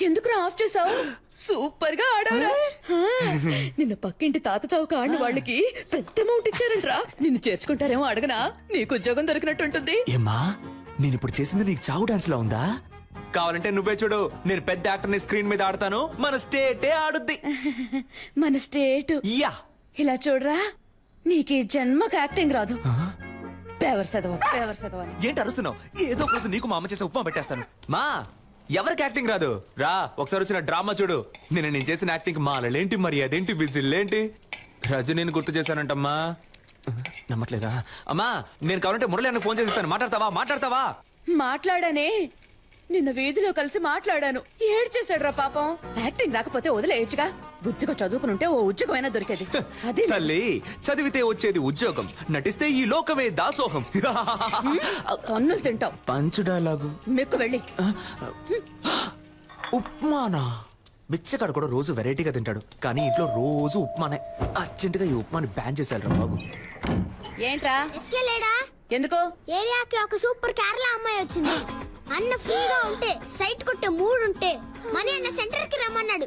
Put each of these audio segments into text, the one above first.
ఎందుకురా ఆఫ్ చేసావు? సూపర్ గా ఆడవరా. నిన్న పక్కింటి తాత చౌక ఆడిన వాళ్ళకి పెద్ద అమౌంట్ ఇచ్చారంట్రా. నిన్ను చేర్చుకుంటారేమో అడగనా? నీకు ఉద్యోగం దొరికినట్టుంటుంది. ఏమ్మా నేను ఇప్పుడు చేసింది నీకు చావు డాన్స్ లో ఉందా? కావాలంటే నువ్వే చూడు, నేను పెద్ద యాక్టర్ ని స్క్రీన్ మీద ఆడతాను, మన స్టేటే ఆడుద్ది. మన స్టేట్ యా ఇలా చూడరా, నీకు ఈ జన్మకు యాక్టింగ్ రాదు. పేవర్ చదవ ఏంటి అరుస్తున్నావు? ఏదో ఒక రోజు నీకు మా అమ్మ చేసే ఉప్మా పెట్టేస్తాను. మా ఎవరికి యాక్టింగ్ రాదు రా, ఒకసారి వచ్చిన డ్రామా చూడు. నేను చేసిన యాక్టింగ్ మాలలేంటి, మరి అదేంటి, విజిల్లేంటి, రజనీని గుర్తు చేశానంటమ్మా. నమ్మట్లేదా? అమ్మా నేను కావాలంటే మురళి అన్న ఫోన్ చేసిస్తాను, మాట్లాడతావా? మాట్లాడానే, నిన్న వీధిలో కలిసి మాట్లాడాను. ఏడ్చేశాడు రా పాపం. యాక్టింగ్ రాకపోతే వదిలేయచ్చుగా, బుద్ధిగా చదువుకునుంటే ఓ ఉద్యోగమైనా దొరికేది. అదే తల్లి, చదివితే వచ్చేది ఉద్యోగం, నటిస్తే ఈ లోకమే దాసోహం. కన్నులు తింటావు. పంచు డైలాగు మెక్కు వెళ్ళి. ఉప్మానా? బిచ్చగాడు కూడా రోజు వెరైటీగా తింటాడు, కానీ ఇంట్లో రోజు ఉప్మానే. అర్జెంటుగా ఈ ఉప్మాని బ్యాన్ చేశారు బాబు. ఏంట్రా లేడా? ఎందుకు? ఏరియాకి ఒక సూపర్ కేరళ అమ్మాయి వచ్చింది. అన్న ఫ్రీగా ఉంటే సైట్ కొట్టే మూడు ఉంటే మనీ అన్న సెంటర్ కి రమ్మన్నాడు.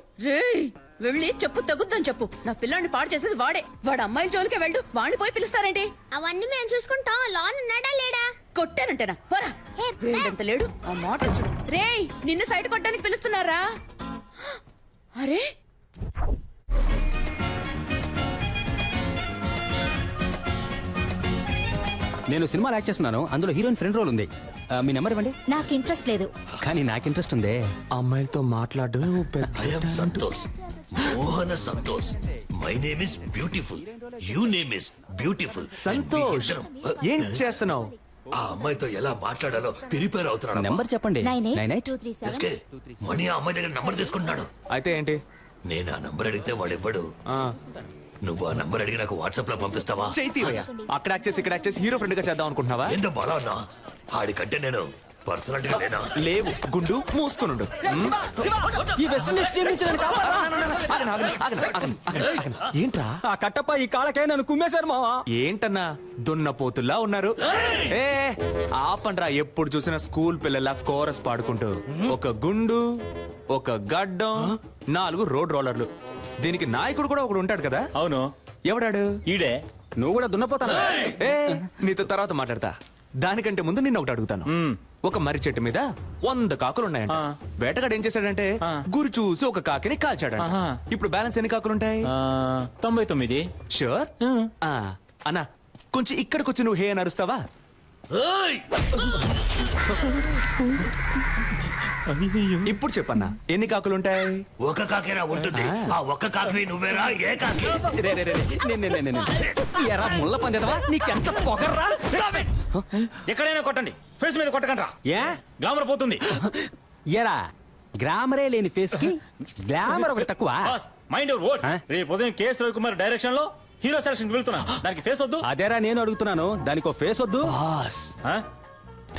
వెళ్ళి చెప్పు, తగ్గుద్దని చెప్పు. నా పిల్లాన్ని పాడు చేసేది వాడే. వాడు అమ్మాయిల జోలికే వెళ్ళు, వాడిని పోయి పిలుస్తారేంటి? అవన్నీ మేము చూసుకుంటాం. లాన్ ఉన్నాడా లేడా? కొట్టానంటేనా? పోరా. వీడంత లేడు, ఆ మాట చూడు. రేయ్, నిన్ను సైట్ కొట్టడానికి పిలుస్తున్నారా? అరే నేను సినిమాలో యాక్ట్ చేస్తున్నాను, అందులో హీరోయిన్ ఫ్రెండ్ రోల్ ఉంది. మీ నెంబర్ ఇవ్వండి. నాకు ఇంట్రెస్ట్ లేదు. కానీ నాకు ఇంట్రెస్ట్ ఉంది. అమ్మాయిలతో మాట్లాడమే I am Santosh. Mohana Santosh. My name is beautiful. You name is beautiful. Santosh, ఏం చేస్తున్నావు? ఆ అమ్మాయితో ఎలా మాట్లాడాలో ప్రిపేర్ అవుతున్నాడు. నెంబర్ చెప్పండి. 982337. మణి ఆ అమ్మాయి దగ్గర నంబర్ తీసుకుంటున్నాడు. అయితే ఏంటి? నేను ఆ నంబర్ అడిగితే వాడు ఇవ్వడు. నువ్వు ఆ నంబర్ అడిగి నాకు వాట్సాప్ లో పంపిస్తావా? చైతీవయ్య, అక్కడ యాక్ట్ చేసి ఇక్కడ యాక్ట్ చేసి హీరో ఫ్రెండ్ గా చేద్దాం అనుకుంటున్నావా? ఎంత బలా ఉన్నా ఆడికంటే నేను పర్సనాలిటీగా లేనా? లేవు, గుండు మూసుకునుండు. ఈ వెస్ట్ ఇండీస్ టీం నుంచి నన్ను ఏంట్రా ఆ కట్టప్ప ఈ కాళ్ళకే నన్ను కుమ్మేశారు మావా. ఏంటన్నా దున్నపోతుల్లా ఉన్నారు? ఏ ఆపండ్రా, ఎప్పుడు చూసినా స్కూల్ పిల్లల కోరస్ పాడుకుంటూ. ఒక గుండు, ఒక గడ్డం, 4 రోడ్ రోలర్లు. దీనికి నాయకుడు కూడా ఒకడు ఉంటాడు కదా? అవును. ఎవడాడు? ఈడే. నువ్వు కూడా దున్నపోతాను. ఏ నీతో తర్వాత మాట్లాడతా. దానికంటే ముందు నిన్న ఒకటి అడుగుతాను. ఒక మర్రి చెట్టు మీద 100 కాకులు ఉన్నాయంట. వేటగాడు ఏం చేశాడంటే గురి చూసి ఒక కాకిని కాల్చాడంట. ఇప్పుడు బ్యాలెన్స్ ఎన్ని కాకులుంటాయి? 99. షూర్? అన్నా కొంచెం ఇక్కడికి వచ్చి నువ్వు హే అని అరుస్తావా? ఇప్పుడు చెప్పన్నా, ఎన్ని కాకులుంటాయి? ఒక కాకేరా ఉంటుంది. ఆ ఒక్క కాకి నువ్వేరా? ఏ కాకి? ఎరా ముళ్ళ పందేదవా, నీకెంత పొగర్రా? ఎక్కడైనా కొట్టండి, ఫేస్ మీద కొట్టకండి. ఏ గ్లామర్ పోతుంది. ఎరా గ్రామరే లేని ఫేస్ కి గ్లామర్ ఒకటి తక్కువ. Mind your words. రేపు ఉదయం కేఎస్ రవికుమార్ డైరెక్షన్ లో హీరో సెలక్షన్ వెళ్తున్నా. దానికి ఫేస్ వద్దు. అదేరా నేను అడుగుతున్నాను, దానికి ఫేస్ వద్దు.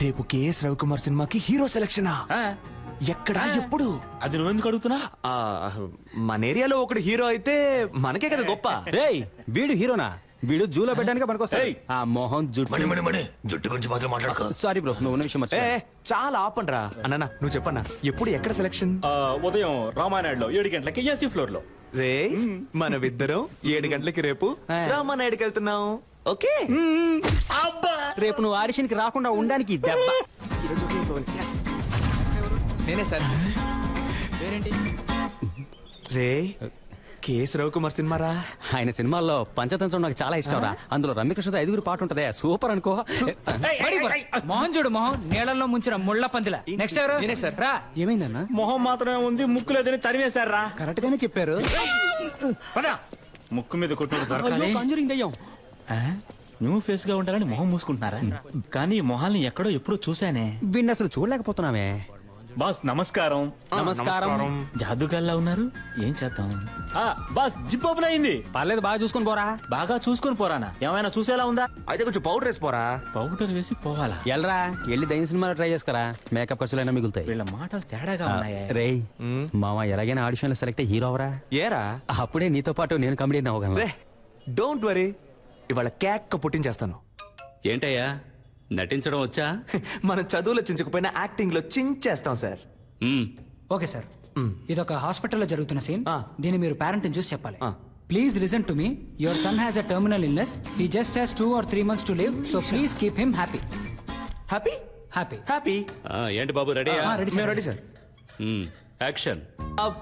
రేపు కేఎస్ రవికుమార్ సినిమాకి హీరో సెలక్షనా? ఎక్కడ, ఎప్పుడు? అది నువ్వెందుకు అడుగుతున్నా? మన ఏరియాలో ఒకడు హీరో అయితే మనకే కదా గొప్ప. రేయ్ వీడు హీరోనా? వీడు జూలో పెట్టడానికి పనికొస్తాయి. ఆ మోహన్ మణి మణి మణి జుట్టు గురించి మాత్రం మాట్లాడక. సారీ బ్రో, నువ్వు ఉన్న విషయం మర్చిపోయా. చాలా ఆపండ్రా. అన్న నువ్వు చెప్పన్నా, ఎప్పుడు ఎక్కడ సెలక్షన్? ఉదయం రామానాయుడులో 7 గంటలకి ఏసీ ఫ్లోర్ లో. రే మనమిద్దరం 7 గంటలకి రేపు రామానాయుడుకి వెళ్తున్నాం. ఓకే? రేపు నువ్వు ఆడిషన్ కి రాకుండా ఉండడానికి దెబ్బ. నేనే సార్. రే కేఎస్ రవికుమార్ సినిమా రా. ఆయన సినిమాల్లో పంచతంత్రం నాకు చాలా ఇష్టం రా. అందులో రమ్యకృష్ణతో 5 పాట ఉంటదే, సూపర్ అనుకో. మోహన్ చూడు, మోహన్ నీళ్ళల్లో ముంచిన ముళ్ళ పందిల. నెక్స్ట్ ఎవరు? నేనే సార్. రా. ఏమైందన్నా? మొహం మాత్రమే ఉంది, ముక్కు లేదని తరిమేశారా? కరెక్ట్ గానే చెప్పారు. ముక్కు మీద కొట్టు దొరకాలి. కంజూరింగ్ దయ్యం. న్యూ ఫేస్ గా ఉంటారని మొహం మూసుకుంటున్నారా? కానీ మొహాల్ని ఎక్కడో ఎప్పుడో చూసానే. వీడిని అసలు చూడలేకపోతున్నామే. బాస్ నమస్కారం. నమస్కారం. జాదుగాల్లా ఉన్నారు, ఏం చేద్దాం? బాస్ జిప్ ఓపెన్ అయింది. పర్లేదు, బాగా చూసుకొని పోరా. బాగా చూసుకొని పోరానా? ఏమైనా చూసేలా ఉందా? అయితే కొంచెం పౌడర్ వేసిపోరా. పౌడర్ వేసి పోవాలా? ఎల్రా వెళ్ళి దయ్యం సినిమాలో ట్రై చేసుకురా, మేకప్ ఖర్చులైనా మిగులుతాయి. వీళ్ళ మాటలు తేడాగా ఉన్నాయి. రేయ్ మామ ఎలాగైనా ఆడిషన్ లో సెలెక్ట్ హీరో అవరా. ఏరా అప్పుడే నీతో పాటు నేను కమెడియన్ అవ్వగలను. రే డోంట్ వరీ, ఇవాళ కేక్ పుట్టించేస్తాను. ఏంటయ్యా నటించడం వచ్చా? మన చదువులో చించకపోయినా యాక్టింగ్ లో చించేస్తాం సార్. Okay sir. ఇదొక హాస్పిటల్లో జరుగుతున్న సీన్. ఆ. దీన్ని మీరు పేరెంట్ చూసి చెప్పాలి. ఆ. Please listen to me. Your son has a terminal illness. He just has 2 or 3 months to live. So please keep him happy. Happy happy. Happy ఏంటి బాబు రెడీ రెడీ మేము ready sir. Action.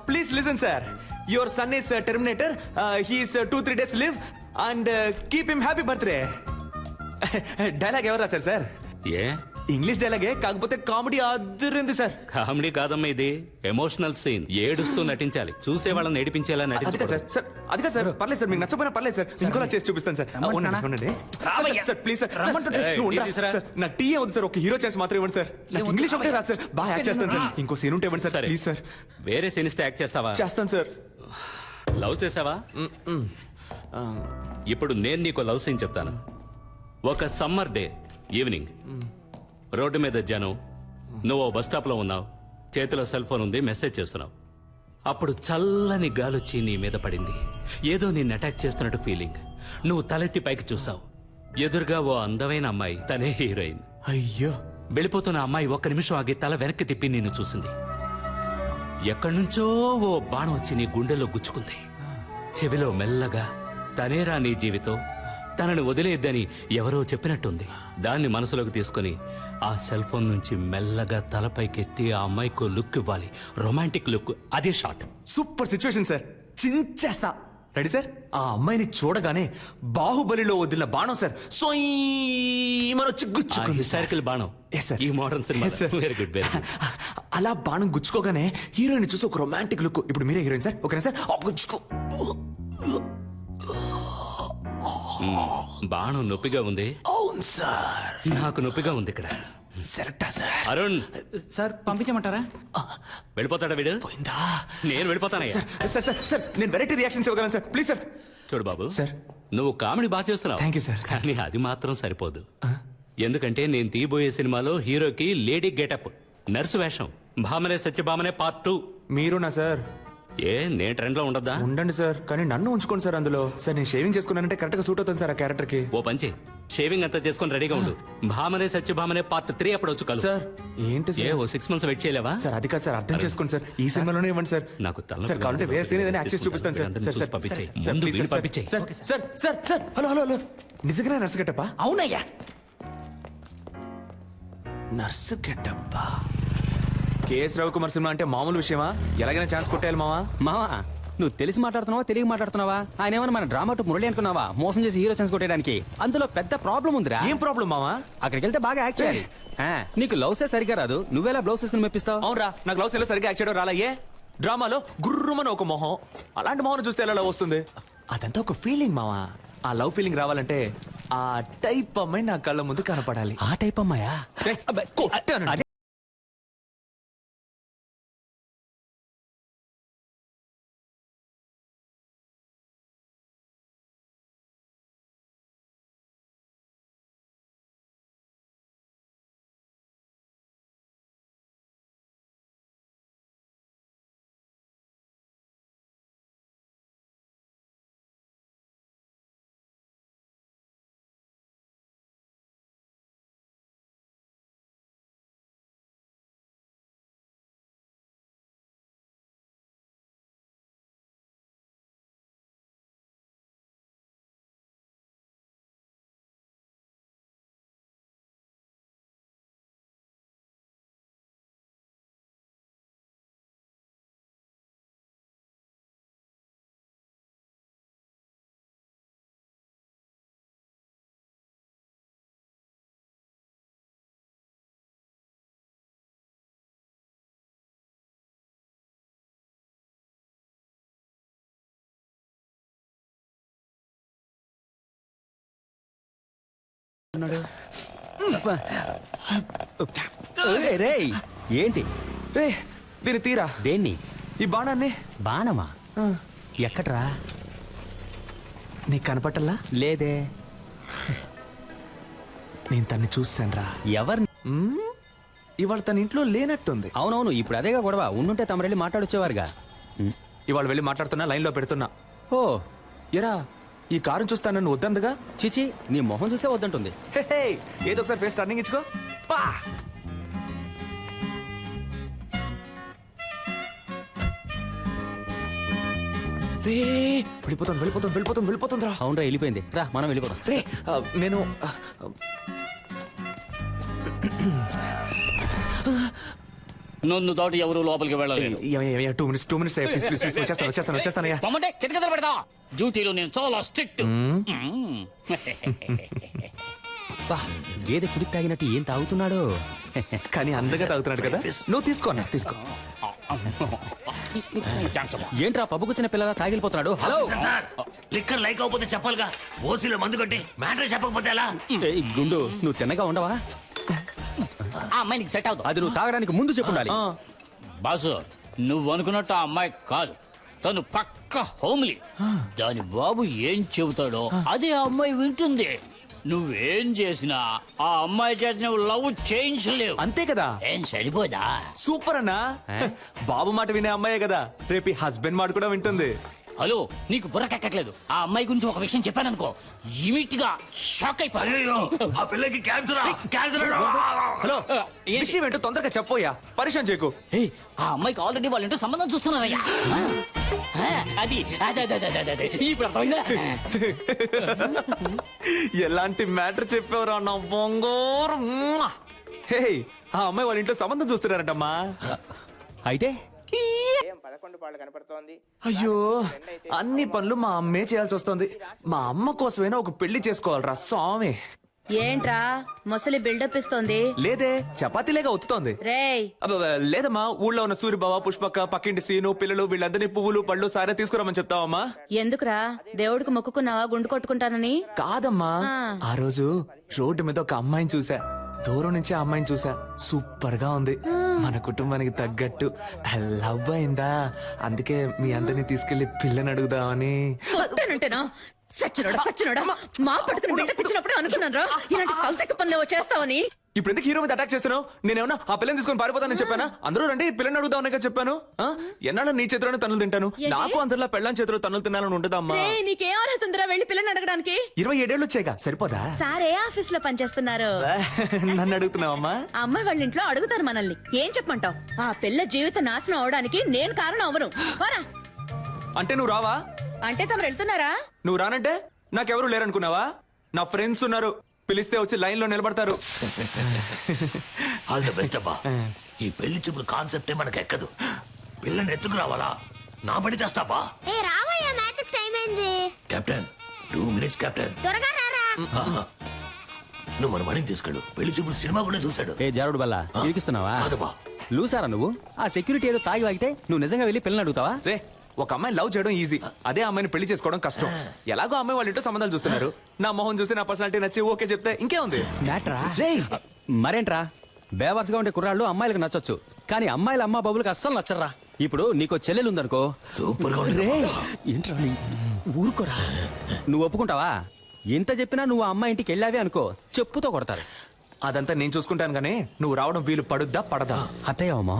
Please listen sir. Your son is Terminator. He's 2-3 days live and keep him happy birthday. Dialogue ఎవరు రాశారు sir? ఏ English డైలాగే, కాకపోతే comedy అదిరింది sir. Comedy కాదమ్మా ఇది, emotional scene. ఏడుస్తూ నటించాలి, చూసే వాళ్ళని ఏడిపించేలా అది కాదు నటించాలి. సార్. సార్ అది కాదు సార్. పర్లేదు సార్, మీకు నచ్చపోయినా పర్లేదు సార్. ఇంకోలా చేసి చూపిస్తాను సార్. రమ్మంటున్నానా? ఉండండి. రావయ్యా. Sir please sir. రమ్మంటుంటే. నువ్వు టీ ఉండరా? తీసురా. సార్, నాకు టీ వద్దు సార్. ఒక హీరో చేసి మాత్రం ఇవ్వండి సార్. నాకు ఇంగ్లీష్ ఒకటే రాదు సార్. బాగా యాక్ట్ చేస్తాను సార్. ఇంకో సీన్ ఉంటే ఇవ్వండి సార్ సరే. Please sir. వేరే సీన్ ఇస్తే యాక్ట్ చేస్తావా? చేస్తాను సార్. లవ్ చేసావా? ఇప్పుడు నేను నీకు లవ్ సీన్ చెప్తాను. ఒక సమ్మర్ డే ఈవినింగ్, రోడ్డు మీద జనం, నువ్వు బస్ స్టాప్ లో ఉన్నావు, చేతిలో సెల్ ఫోన్ ఉంది, మెసేజ్ చేస్తున్నావు. అప్పుడు చల్లని గాలొచ్చి నీ మీద పడింది. ఏదో నిన్ను అటాక్ చేస్తున్నట్టు ఫీలింగ్. నువ్వు తలెత్తి పైకి చూసావు. ఎదురుగా ఓ అందమైన అమ్మాయి, తనే హీరోయిన్. అయ్యో. వెళ్ళిపోతున్న అమ్మాయి ఒక్క నిమిషం ఆగి తల వెనక్కి తిప్పి నిన్ను చూసింది. ఎక్కడి నుంచో ఓ బాణం వచ్చి నీ గుండెలో గుచ్చుకుంది. చెవిలో మెల్లగా, తనేరా నీ జీవితం, తనని వదిలేద్దని ఎవరో చెప్పినట్టుంది. దాన్ని మనసులోకి తీసుకుని ఆ సెల్ ఫోన్ నుంచి మెల్లగా తలపైకెత్తి ఆ అమ్మాయికి లుక్ ఇవ్వాలి. Romantic look. అదే షాట్. Super situation sir. చించేస్తా. Ready sir? ఆ అమ్మాయిని చూడగానే బాహుబలిలో వదిలిన బాణం సార్ వచ్చి గుచ్చుకుంది. హిస్టారికల్ బాణం. Yes, sir. ఈ మోడర్న్ సినిమా. Yes, sir. Very good, very good. అలా బాణం గుచ్చుకోగానే హీరోయిన్ చూసి ఒక రొమాంటిక్ లుక్. ఇప్పుడు మీరే హీరోయిన్ సార్. ఓకేనా సార్? గుచ్చుకో. బాణం నొప్పిగా ఉంది. అవును సార్. నాకు నొప్పిగా ఉంది ఇక్కడ. సెలెక్టా సార్? అరుణ్, సార్ పంపించమంటారా? వెళ్ళిపోతాడా వీడు? పోయిందా? నేను వెళ్ళిపోతానయ్యా. సార్ సార్ సార్ నేను వెరైటీ రియాక్షన్స్ ఇవ్వగలను సార్. Please sir. చూడు బాబు, సార్. నువ్వు కామెడీ బాగా చేస్తున్నావు. Thank you, sir. కానీ అది మాత్రం సరిపోదు. ఎందుకంటే నేను తీయబోయే సినిమాలో హీరోకి లేడీ గెటప్, నర్సు వేషం. భామనే సత్యభామనే పార్ట్ 2. మీరునా సార్? ఏ నేను ట్రెండ్ లో ఉండద్దా? ఉండండి సార్, కానీ నన్ను ఉంచుకోండి సార్ అందులో. సార్ నేను షేవింగ్ చేసుకున్నానంటే కరెక్ట్ గా సూట్ అవుతుంది సార్ ఆ క్యారెక్టర్ కి. ఓ పంచి, షేవింగ్ అంతా చేసుకొని రెడీగా ఉండు. భామనే సత్యభామనే పార్ట్ 3 అప్పుడు వచ్చి కలు. సార్ ఏంటి ఏ సార్? ఓ 6 months వెయిట్ చేయలేవా? సార్ అది కాదు సార్, అర్థం చేసుకోండి సార్. ఈ సినిమాలోనే ఇవ్వండి సార్. నాకు తల సార్ కావాలంటే వేరే సీన్ ఏదైనా యాక్సెస్ చూపిస్తాను సార్. సార్ సార్ పంపించేయ్. సార్, ముందు ప్లీజ్ వీడిని సార్, పంపించేయ్. Sir sir sir sir hello hello hello. నిజంగానే నర్సు గెటప్పా? అవునయ్యా. నర్సు గెటప్పా? కేఎస్ రవికుమార్ సినిమా అంటే మామూలు విషయమా? ఎలాగైనా ఛాన్స్ కొట్టేయాలి మావా. మావా, నువ్వు తెలిసి మాట్లాడుతున్నావా తెలియక మాట్లాడుతున్నావా? ఆయన ఏమన్నా మన డ్రామా టు మురళి అనుకున్నావా? మోసం చేసి హీరో ఛాన్స్ కొట్టేయడానికి. అందులో పెద్ద ప్రాబ్లం ఉందిరా. ఏం ప్రాబ్లం మావా? అక్కడికి వెళ్తే బాగా యాక్ట్ చేయాలి. నీకు లవ్సే సరిగా రాదు, నువ్వేలా బ్లౌజ్ వేసుకుని మెప్పిస్తావు? అవునరా, నాకు లవ్ సీన్లో సరిగ్గా యాక్ట్ చేయడం రాలయ్యే. డ్రామాలో గుర్రుమని ఒక మొహం, అలాంటి మొహం చూస్తే ఎలా లవ్ వస్తుంది? అదంతా ఒక ఫీలింగ్ మావా. ఆ లవ్ ఫీలింగ్ రావాలంటే ఆ టైప్ అమ్మాయి నా కళ్ళ ముందు కనపడాలి. ఆ టైప్ అమ్మాయా? ఏయ్, అబ్బే, కొట్టాను. అదే. రేయ్, ఏంటి రే దీన్ని తీరా. దేన్ని? ఈ బాణాన్ని. బాణమా? ఎక్కడ్రా? నీకు కనపట్టల్లా? లేదే. నేను తన్ని చూసాను రా. ఎవరు? ఇవాళ తన ఇంట్లో లేనట్టుంది. అవునవును, ఇప్పుడు అదేగా గొడవ. ఉండుంటే తమరెళ్ళి మాట్లాడొచ్చేవారుగా. ఇవాళ వెళ్ళి మాట్లాడుతున్నా, లైన్ లో పెడుతున్నా. ఓ ఎరా, ఈ కారు చూస్తా నన్ను వద్దందుగా. చిచి, నీ మొహం చూసే వద్దంటుంది. ఏదో ఒకసారి ఫేస్ టర్నింగ్ ఇచ్చుకో. పా రే వెళ్ళిపోతుంది రా. అవునరా వెళ్ళిపోయింది. రా మనం వెళ్ళిపోతాం. రే నేను నన్ను దాటి ఎవరు లోపలికి వెళ్ళలేదు. 2 minutes ప్లీజ్ వచ్చేస్తానయ్యా. పొమ్మంటే కిటకథలు పెడతా. డ్యూటీలో నేను చాలా స్ట్రిక్ట్. బా, గేదె కుడి తాగినట్టు ఏం తాగుతున్నాడు. కానీ అందంగా తాగుతున్నాడు కదా. నువ్వు తీసుకో అన్న, తీసుకో. ఏంట్రా పబ్బుకొచ్చిన పిల్లలా తాగిలిపోతున్నాడు. హలో సార్ లిక్కర్ లైక్ అవకపోతే చెప్పాలిగా. ఓసీలో మందు కొట్టి మ్యాటర్ చెప్పకపోతే ఎలా? ఏయ్, గుండు నువ్వు తిన్నగా ఉండవా? ఆ అమ్మాయి నీకు సెట్ అవుతుంది. అది నువ్వు తాగడానికి ముందు చెప్పుండాలి. బాసు నువ్వు అనుకున్నట్టు ఆ అమ్మాయి కాదు, తను పక్క హోమ్లీ. దాని బాబు ఏం చెబుతాడో అదే ఆ అమ్మాయి వింటుంది. నువ్వేం చేసినా ఆ అమ్మాయి చేత నువ్వు లవ్ చేయించలేవు. అంతే కదా. ఏం సరిపోదా? సూపర్ అన్నా. బాబు మాట వినే అమ్మాయే కదా రేపు హస్బెండ్ మాట కూడా వింటుంది. హలో నీకు బుర్రకెక్కట్లేదు. ఆ అమ్మాయి గురించి ఒక విషయం చెప్పాననుకో ఇమిట్ గా షాక్ అయిపోయి. అయ్యో ఆ పిల్లకి క్యాన్సర్. హలో విషయం ఏంటో తొందరగా చెప్పోయా, పరిచయం చేయకు. ఆ అమ్మాయికి ఆల్రెడీ వాళ్ళ ఇంటో సంబంధం చూస్తున్నారయ్యా. అది అదే ఇప్పుడు అర్థమైందా? ఎలాంటి మ్యాటర్ చెప్పావురా నా బొంగోరు. హే ఆ అమ్మాయి వాళ్ళ ఇంట్లో సంబంధం చూస్తున్నారంటమ్మా. అయితే అయ్యో అన్ని పనులు మా అమ్మే చేయాల్సి వస్తుంది. మా అమ్మ కోసమైనా ఒక పెళ్లి చేసుకోవాలరా స్వామి. ఏంట్రా ముసలి బిల్డప్ ఇస్తోంది? లేదే చపాతీలేగా ఒత్తుతోంది. రేయ్ లేదమ్మా, ఊళ్ళో ఉన్న సూర్యబావ, పుష్పక్క, పక్కింటి సీను, పిల్లలు వీళ్ళందరినీ పువ్వులు పళ్ళు సారే తీసుకురామని చెప్తావమ్మా. ఎందుకురా దేవుడికి మొక్కుకున్నావా గుండు కొట్టుకుంటానని? కాదమ్మా, ఆ రోజు రోడ్డు మీద ఒక అమ్మాయిని చూసా. దూరం నుంచి ఆ అమ్మాయిని చూసా. సూపర్ గా ఉంది. మన కుటుంబానికి తగ్గట్టు లవ్ అయిందా. అందుకే మీ అందరినీ తీసుకెళ్లి పిల్లని అడుగుదామని. కొట్టానంటేనా? సచ్చినోడా మా పట్టుకుని బిల్డప్ ఇచ్చినప్పుడు అనుకున్నాను రా ఇలాంటి కల్తెక్క పనులు చేస్తావని. ఇప్పుడు ఎందుకు హీరో మీద అటాక్ చేస్తున్నావు? నేనేమన్నా ఆ పిల్లని తీసుకొని పారిపోతానని చెప్పానా? అందరూ రండి పిల్లని అడుగుదామని చెప్పాను. ఎన్నాళ్ళ నీ చేతిలోనే తన్నులు తింటాను. నాకు అందరిలో పెళ్ళాం చేతిలో తన్నులు తినాలని ఉండదమ్మా. నీకేం అర్హత ఉందిరా వెళ్ళి పిల్లని అడగడానికి? 27 ఏళ్ళు వచ్చాయిగా, సరిపోదా? సార్ ఏ ఆఫీస్ లో పనిచేస్తున్నారు? నన్ను అడుగుతున్నావమ్మా? అమ్మాయి వాళ్ళ ఇంట్లో అడుగుతారు మనల్ని. ఏం చెప్పమంటావు? ఆ పిల్ల జీవిత నాశనం అవడానికి నేను కారణం అవను. అంటే నువ్వు రావా? అంటే తమరు వెళ్తున్నారా? నువ్వు రానంటే నాకెవరు లేరనుకున్నావా? నా ఫ్రెండ్స్ ఉన్నారు, పిలిస్తే వచ్చి లైన్ లో నిలబడతారు. ఆల్ ద బెస్ట్ అబ్బా. ఈ పెళ్లి చూపుల కాన్సెప్టే మనకు ఎక్కదు. పిల్లని ఎత్తుకు రావాలా? నా పని చేస్తావా? ఏ రావయ్యా, మ్యాచ్ టైం అయింది. Captain 2 minutes captain. త్వరగా రారా. నువ్వు మన మణిని తీసుకెళ్ళు. పెళ్లి చూపులు సినిమా కూడా చూశాడు. ఏ జారుడు బల్ల ఇరికిస్తున్నావా? కాదబ్బా. లూసారా నువ్వు? ఆ సెక్యూరిటీ ఏదో తాగి వాగితే నువ్వు నిజంగా వెళ్ళి పిల్లని అడుగుతావా? రే ఒక అమ్మాయిని లవ్ చేయడం ఈజీ, అదే అమ్మాయిని పెళ్లి చేసుకోవడం కష్టం. ఎలాగో అమ్మాయి వాళ్ళ ఇంట్లో సంబంధాలు చూస్తున్నారు. నా మొహం చూసి నా పర్సనాలిటీ నచ్చి ఓకే చెప్తే ఇంకేముంది. మరేంట్రా బేవర్స్ గా ఉండే కుర్రాళ్ళు అమ్మాయిలకు నచ్చొచ్చు, కానీ అమ్మాయిల అమ్మా బాబులకు అస్సలు నచ్చరా. ఇప్పుడు నీకో చెల్లెలు ఉందనుకో. సూపర్ గా ఏంట్రా ఊరుకోరా. నువ్వు ఒప్పుకుంటావా? ఎంత చెప్పినా నువ్వు ఆ అమ్మాయి ఇంటికి వెళ్ళావే అనుకో, చెప్పుతో కొడతారు. అదంతా నేను చూసుకుంటాను గానీ నువ్వు రావడం వీలు పడుద్దా పడదా? అత్తయ్యమ్మా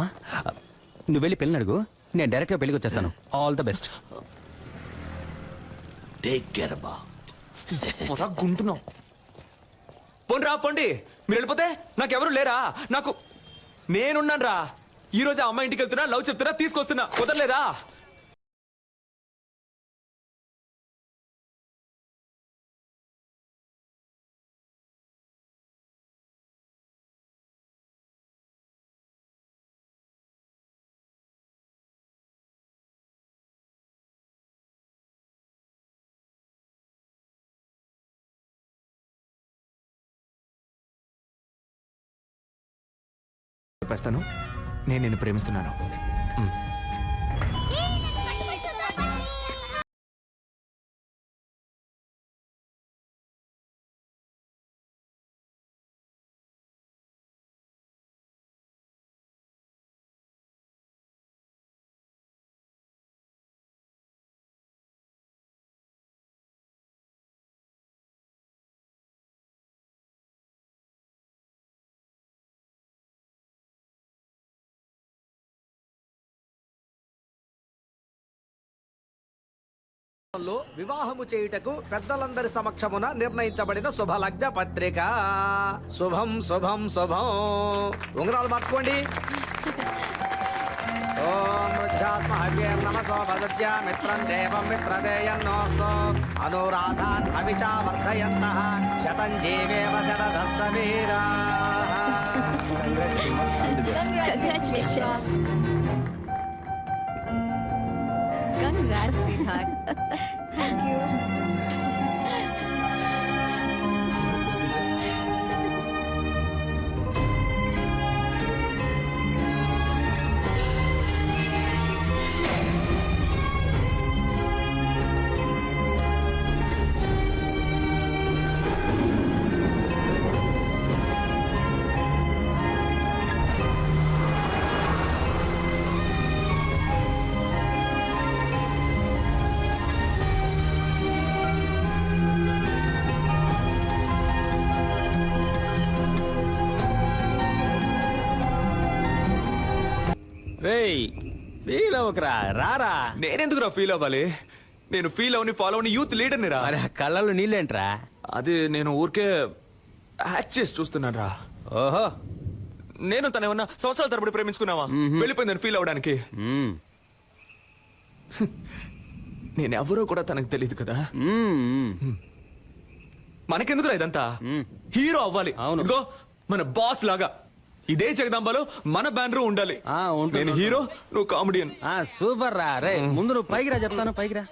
నువ్వు వెళ్ళి పెళ్ళిని అడుగు, నేను డైరెక్ట్ గా పెళ్లికి వచ్చేస్తాను. All the best. Take care అబ్బా. గుంటున్నావు. పోండి రా పోండి. మీరు వెళ్ళిపోతే నాకెవరు లేరా? నాకు నేనున్నాను రా. ఈ రోజు ఆ అమ్మాయి ఇంటికి వెళ్తున్నా, లవ్ చెప్తున్నా, తీసుకొస్తున్నా. కుదరలేదా? చెప్పేస్తాను, నేను నిన్ను ప్రేమిస్తున్నాను. వివాహము చేయుటకు పెద్దలందరి సమక్షమున నిర్ణయించబడిన శుభలగ్న పత్రిక. శుభం శుభం శుభం. ఉంగరాలు మార్చుకోండి. ఓం హవ్యేర్నమసో భద్య మిత్రం దేవం మిత్రదేయన్నోస్తు అనురాధాన్ హవిషా వర్ధయంతః శతం జీవేవ శరదస్స వీరాః. Congratulations. Congrats, sweetheart. Thank you. రేయ్ ఫీల్ అవ్వకరా, రారా. నేనెందుకురా ఫీల్ అవ్వాలి? నేను ఫీల్ అవని ఫాలో అవని యూత్ లీడర్ని రా. మరి ఆ కళ్ళల్లో నీళ్ళేంట్రా? అది నేను ఊరికే యాక్ట్ చేసి చూస్తున్నాను రా. ఓహో. నేను తనేమన్నా సంవత్సరాల తరబడి ప్రేమించుకున్నావా? వెళ్ళిపోయిందని ఫీల్ అవడానికి. నేనెవరో కూడా తనకు తెలియదు కదా. మనకెందుకురా ఇదంతా? హీరో అవ్వాలి. ఇదిగో మన బాస్ లాగా ఇదే జగదాంబలో మన బ్యానర్ ఉండాలి. నేను హీరో, నువ్వు కామెడియన్. సూపర్ రా. రే ముందు నువ్వు పైకి రా, చెప్తాను. పైకి రా.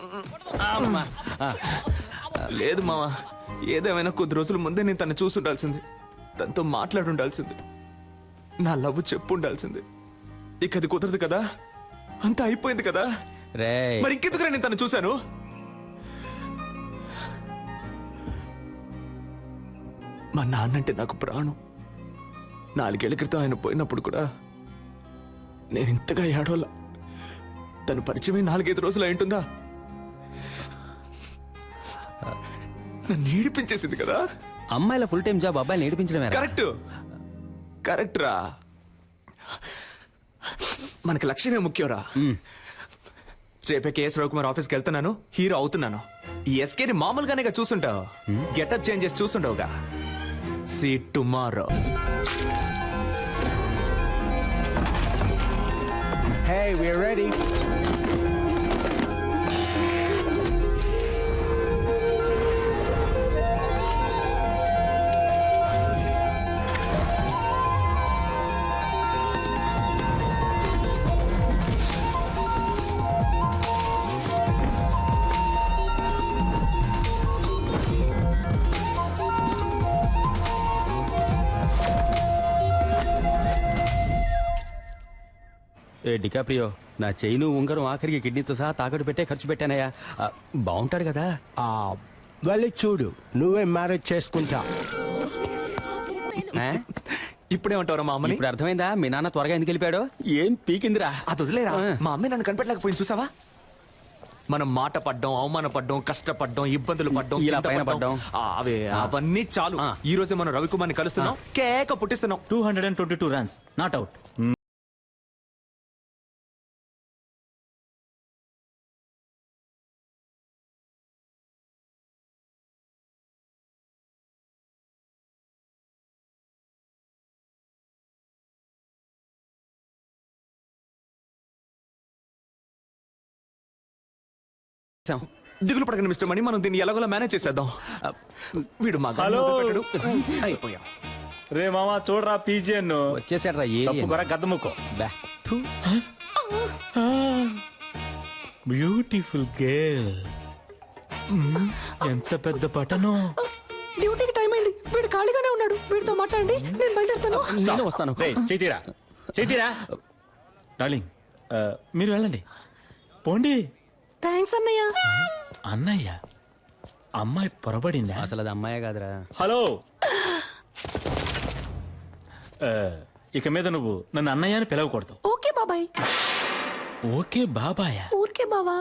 లేదు మామ, ఏదేమైనా కొద్ది రోజుల ముందే నేను తను చూసి ఉండాల్సింది, తనతో మాట్లాడి ఉండాల్సింది, నా లవ్ చెప్పు ఉండాల్సింది. ఇక అది కుదరదు కదా, అంతా అయిపోయింది కదా. రే మరి ఇంకెందుకురా నేను తను చూశాను? మా నాన్నంటే నాకు ప్రాణం. 4 ఏళ్ల క్రితం ఆయన పోయినప్పుడు కూడా నేను ఇంతగా ఏడోలా. తను పరిచయమై 4-5 రోజులు అయింటుందా? నన్ను ఏడిపించేసింది కదా. అమ్మాయిల ఫుల్ టైం జాబ్ అబ్బాయిని ఏడిపించడమే. కరెక్ట్ కరెక్ట్ రా. మనకి లక్ష్యమే ముఖ్యంరా. రేపే కేఎస్ రవికుమార్ ఆఫీస్కి వెళ్తున్నాను, హీరో అవుతున్నాను. ఈ ఎస్కేని మామూలుగానే చూసుంటావు, గెటప్ చేంజ్ చేసి చూసుంటావుగా. See tomorrow. Hey, we're ready. ఏ డికాప్రియో, నా చైను ఉంగరం ఆఖరికి కిడ్నీతో సహా తాకట్టు పెట్టే ఖర్చు పెట్టానయ్యా. బాగుంటాడు కదా. వెళ్ళి చూడు, నువ్వే మ్యారేజ్ చేసుకుంటా. ఇప్పుడేమంటారా మా అమ్మని? ఇప్పుడు అర్థమైందా మీ నాన్న త్వరగా ఎందుకు వెళ్ళిపోయాడు? ఏం పీకిందిరా. అది వదిలేరా. మా అమ్మే నన్ను కనిపెట్టలేకపోయింది చూసావా. మనం మాట పడ్డం, అవమాన పడ్డం, కష్టపడ్డం, ఇబ్బందులు పడ్డం, ఇలా పైన పడ్డం, అవన్నీ చాలు. ఈ రోజే మనం రవికుమార్ని కలుస్తున్నాం, కేక పుట్టిస్తున్నాం. 222 రన్స్, నాట్ అవుట్. దిగులు పడకండి మిస్టర్ మణి, మనం దీన్ని ఎలాగోలా మేనేజ్ చేసేద్దాం. వీడు మా అయిపోయాం. రే మామా చూడరా, పీజియన్ వచ్చేసాడ్రా. గద్దముకో. Beautiful girl. ఎంత పెద్ద పటను. డ్యూటీకి టైం అయింది, వీడు ఖాళీగానే ఉన్నాడు. వీడితో మాట్లాడండి, నేను బయలుదేరుతాను. నేను వస్తాను. చేతిరా డార్లింగ్, మీరు వెళ్ళండి. పోండి. థ్యాంక్స్ అన్నయ్య. అన్నయ్య, అమ్మాయి పొరబడిందా? అసలు అది అమ్మాయే కాదురా. హలో, ఇక మీద నువ్వు నన్ను అన్నయ్య అని పిలవకూడదు. ఓకే బాబాయ్. ఓకే బాబాయా? ఊరికే బావా.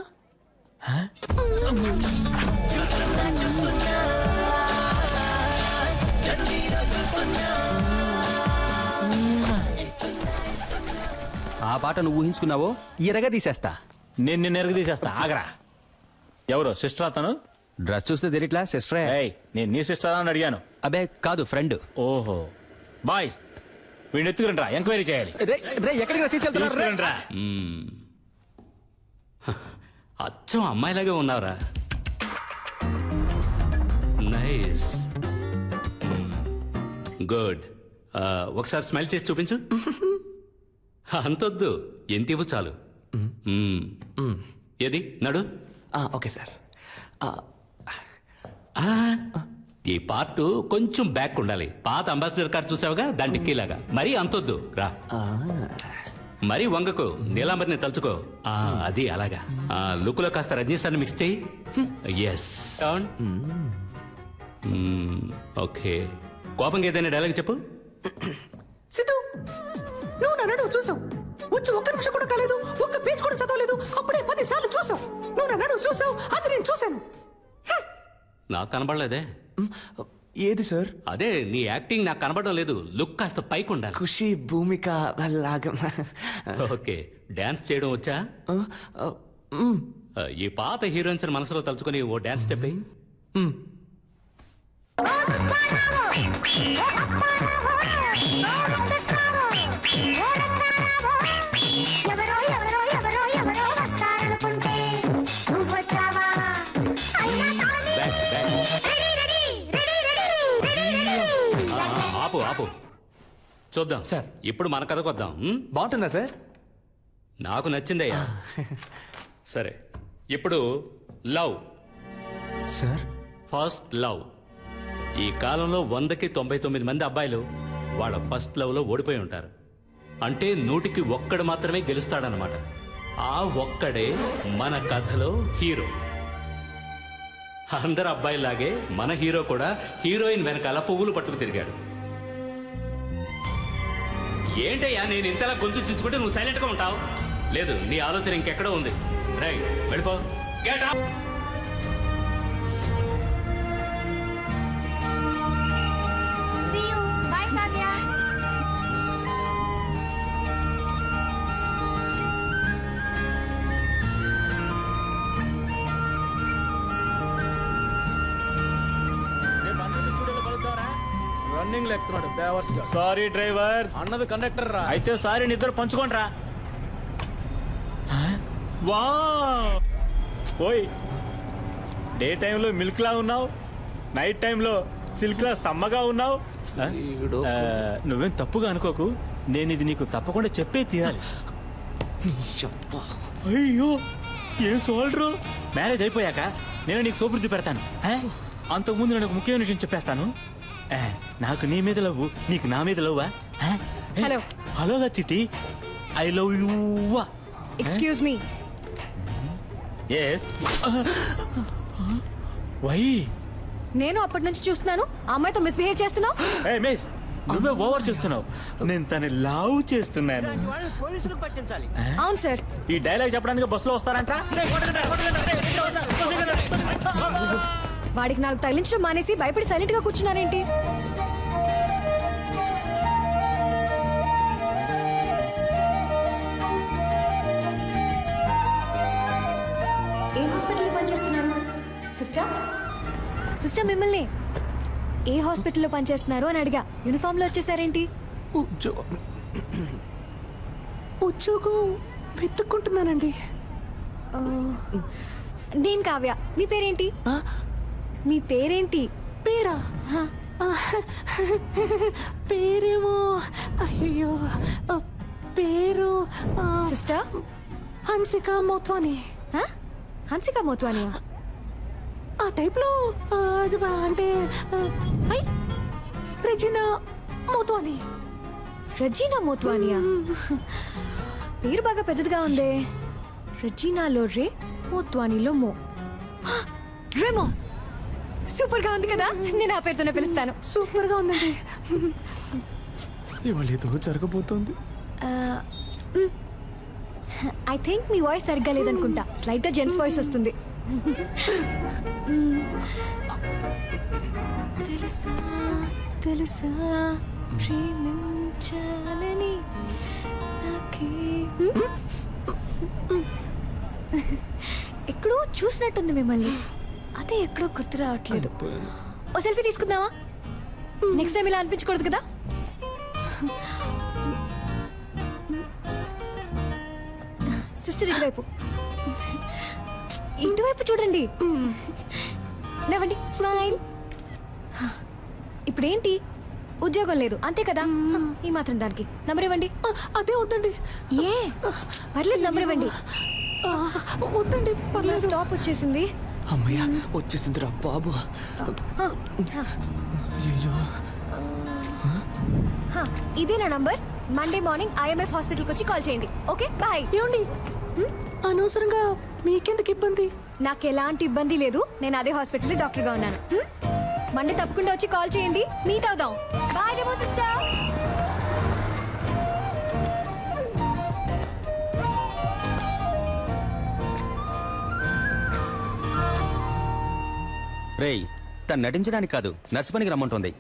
ఆ పాట నువ్వు ఊహించుకున్నావో ఎరగా తీసేస్తా. నేను నిన్ను ఎరగ తీసేస్తా. ఆగరా. ఎవరో సిస్టర్ అతను? డ్రెస్ చూస్తే తెలియట్లా సిస్టరే. నేను నీ సిస్టర్ అని అడిగాను. అబే కాదు, ఫ్రెండ్. ఓహో, బాయ్స్ వీడిని ఎత్తుకురండి రా, ఎంక్వైరీ చేయాలి. ఎక్కడికి తీసుకెళ్తున్నా? అచ్చం అమ్మాయిలాగే ఉన్నావురా. Nice, good. ఒకసారి స్మైల్ చేసి చూపించు. అంతొద్దు, ఎంత ఇవ్వు చాలు. ఏది నడు. Okay sir. ఈ పార్ట్ కొంచెం బ్యాక్ ఉండాలి. పాత అంబాసిడర్ కార్ చూసావుగా, దాని డిక్కీలాగా. మరీ అంతొద్దు రా. మరీ వంగకు, నీలాంబరిని తలుచుకో. అది అలాగా. లుక్ లో కాస్త రజనీ సార్ని మిక్స్ చేయి. ఎస్. ఓకే, కోపంగా ఏదైనా డైలాగ్ చెప్పు. సిద్ధు, నువ్వు నన్ను చూసావు. వచ్చి ఒక్క నిమిషం కూడా కాలేదు, ఒక్క పేజ్ కూడా చదవలేదు, అప్పుడే 10 సార్లు చూసావు. నువ్వు నన్ను చూసావు, అది నేను చూశాను. నాకు కనబడలేదే. ఏది సార్? అదే నీ యాక్టింగ్ నాకు కనబడడం లేదు. లుక్ కాస్త పైకి ఉండాలి. ఖుషి, భూమిక లాగా. ఓకే, డాన్స్ చేయడం వచ్చా? ఈ పాత హీరోయిన్స్ మనసులో తలుచుకుని ఓ డాన్స్ స్టెప్ అయ్యి. ఆపు ఆపు, చూద్దాం సార్. ఇప్పుడు మన కథకు వద్దాం. బాగుంటుందా సార్? నాకు నచ్చిందయ్యా. సరే, ఇప్పుడు లవ్ సార్. First love. ఈ కాలంలో 100కి 99 మంది అబ్బాయిలు వాళ్ళ ఫస్ట్ లవ్ లో ఓడిపోయి ఉంటారు. అంటే 100కి ఒక్కడు మాత్రమే గెలుస్తాడనమాట. ఆ ఒక్కడే మన కథలో హీరో. అందరు అబ్బాయిలాగే మన హీరో కూడా హీరోయిన్ వెనకాల పువ్వులు పట్టుకు తిరిగాడు. ఏంటయ్యా నేను ఇంతలా గొంతు చించుకుంటే నువ్వు సైలెంట్ గా ఉంటావు? లేదు, నీ ఆలోచన ఇంకెక్కడో ఉంది. రైట్, వెళ్ళిపో. Get up. రన్నింగ్ లెక్కున్నాడు బేవర్స్ గా. సారీ డ్రైవర్ అన్నది కండక్టర్ రా. అయితే సారీ, నిద్ర పంచుకోండిరా. వా ఓయ్, డే టైంలో మిల్క్ లా ఉన్నావు, నైట్ టైంలో సిల్క్ లా సమ్మగా ఉన్నావు. నువ్వేం తప్పుగా అనుకోకు, నేను ఇది నీకు తప్పకుండా చెప్పే తీరాలి. అయ్యో, ఏ సోల్డరు. మ్యారేజ్ అయిపోయాక నేను నీకు సోపుర్ది పెడతాను. అంతకుముందు నేను ఒక ముఖ్యమైన విషయం చెప్పేస్తాను. నాకు నీ మీద లవ్వు, నీకు నా మీద లవ్వా? హలో హలోగా Chitti, I love you. Excuse me. Yes. Why? నేను అప్పటి నుంచి చూస్తున్నాను ఆ అమ్మాయితో మిస్బిహేవ్ చేస్తున్నావు. మిస్, నువ్వే ఓవర్ చేస్తున్నావు. నేను తన లవ్ చేస్తున్నాను. పోలీసులకు పట్టించాలి. అవును సార్. ఈ డైలాగ్ చెప్పడానికి బస్సులో వస్తారంట. వాడికి నాకు తగిలించడం మానేసి భయపడి సైలెంట్ గా కూర్చున్నారేంటి? ఏ హాస్పిటల్లో పనిచేస్తున్నారు సిస్టర్? సిస్టర్, మిమ్మల్ని ఏ హాస్పిటల్లో పనిచేస్తున్నారు అని అడిగా. యూనిఫామ్ లో వచ్చేసారేంటి? ఉద్యోగం వెతుక్కుంటున్నానండి. నేను కావ్య. మీ పేరేంటి? మీ పేరేంటి? పేరా? పేరేమో, అయ్యో పేరు సిస్టర్ హన్సిక మోత్వాని. హన్సిక మోత్వాని ఆ టైప్లో అంటే రెజినా మోత్వాని. రెజీనా మోత్వానియా? పేరు బాగా పెద్దదిగా ఉందే. రెజీనాలో రే, మోత్వానీలో మో. రేమో, సూపర్ గా ఉంది కదా. నేను ఆ పేరుతోనే పిలుస్తాను. సూపర్ గా ఉందండి. ఇవాళ ఏదో జరగబోతోంది. ఐ థింక్ మీ వాయిస్ సరిగ్గా లేదనుకుంటా. స్లైట్ గా జెంట్స్ వాయిస్ వస్తుంది. తెలుసా తెలుసా ప్రేమించాలని నాకే. ఎక్కడో చూసినట్టుంది మిమ్మల్ని, అదే ఎక్కడో గుర్తు రావట్లేదు. ఓ సెల్ఫీ తీసుకుందామా? నెక్స్ట్ టైం ఇలా అనిపించకూడదు కదా. సిస్టర్ ఇటువైపు. ఇటువైపు చూడండి. నవ్వండి, స్మైల్. ఇప్పుడేంటి, ఉద్యోగం లేదు అంతే కదా? ఈ మాత్రం దానికి నంబర్ ఇవ్వండి. అదే వద్దండి. ఏ పర్లేదు, నంబర్ ఇవ్వండి. వద్దండి, పర్లేదు. స్టాప్ వచ్చేసింది. అమ్మయ్య వచ్చేసిందిరా బాబు. ఇదే నా నంబర్. మండే మార్నింగ్ IMF హాస్పిటల్కి వచ్చి కాల్ చేయండి. Okay bye. ఏమండి, అనవసరంగా మీకెందుకు ఇబ్బంది? నాకు ఎలాంటి ఇబ్బంది లేదు. నేను అదే హాస్పిటల్లో డాక్టర్గా ఉన్నాను. మండే తప్పకుండా వచ్చి కాల్ చేయండి, మీట్ అవుదాం. Bye Remo sister. రేయ్, తను నటించడానికి కాదు, నర్సు పనికి రమ్మంటుంది.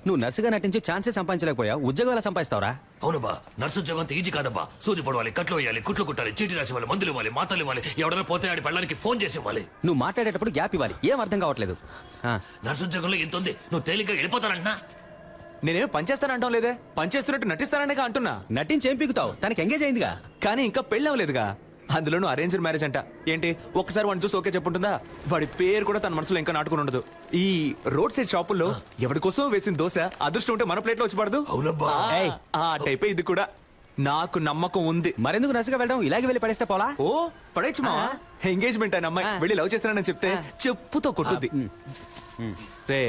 నువ్వు నర్సుగా నటించి ఛాన్సే సంపాదించలేకపోయావు, ఉద్యోగం ఎలా సంపాదిస్తావురా? అవునబ్బా, నర్సు ఉద్యోగం అంత ఈజీ కాదబ్బా. సూది పడవాలి, కట్లు వేయాలి, కుట్లు కుట్టాలి, చీటీ రాసి ఇవ్వాలి, మందులు ఇవ్వాలి, మాతలు ఇవ్వాలి, ఎవడైనా పోతే ఆడి పెళ్ళడానికి ఫోన్ చేసి ఇవ్వాలి. నువ్వు మాట్లాడేటప్పుడు గ్యాప్ ఇవ్వాలి. ఏం అర్థం కావట్లేదు. నర్సు ఉద్యోగంలో ఎంత ఉంది, నువ్వు తేలిగ్గా వెళ్ళిపోతానంటున్నా. నేనేం పనిచేస్తానంటాం లేదే, పనిచేస్తున్నట్టు నటిస్తాననే అంటున్నా. నటించి ఏం పీకుతావు? తనకి ఎంగేజ్ అయిందిగా. కానీ ఇంకా పెళ్ళి అవ్వలేదుగా. అందులోనూ అరేంజ్డ్ మ్యారేజ్ అంట. ఏంటి ఒక్కసారి వాడిని చూసి ఓకే చెప్పుంటుందా? వాడి పేరు కూడా తన మనసులో ఇంకా నాటుకుని ఉండదు. ఈ రోడ్ సైడ్ షాపుల్లో ఎవరి కోసం వేసిన దోశ అదృష్టం ఉంటే మన ప్లేట్ లో వచ్చి పడదు. ఆ టైపే ఇది కూడా. నాకు నమ్మకం ఉంది. మరెందుకు నర్సుగా వెళ్ళడం? ఇలాగే వెళ్ళి పడేస్తే పోలా? ఓ పడేచ్చు మా. ఎంగేజ్మెంట్ అయిన అమ్మాయి వెళ్ళి లవ్ చేస్తానని చెప్తే చెప్పుతో కొట్టుద్ది. రే,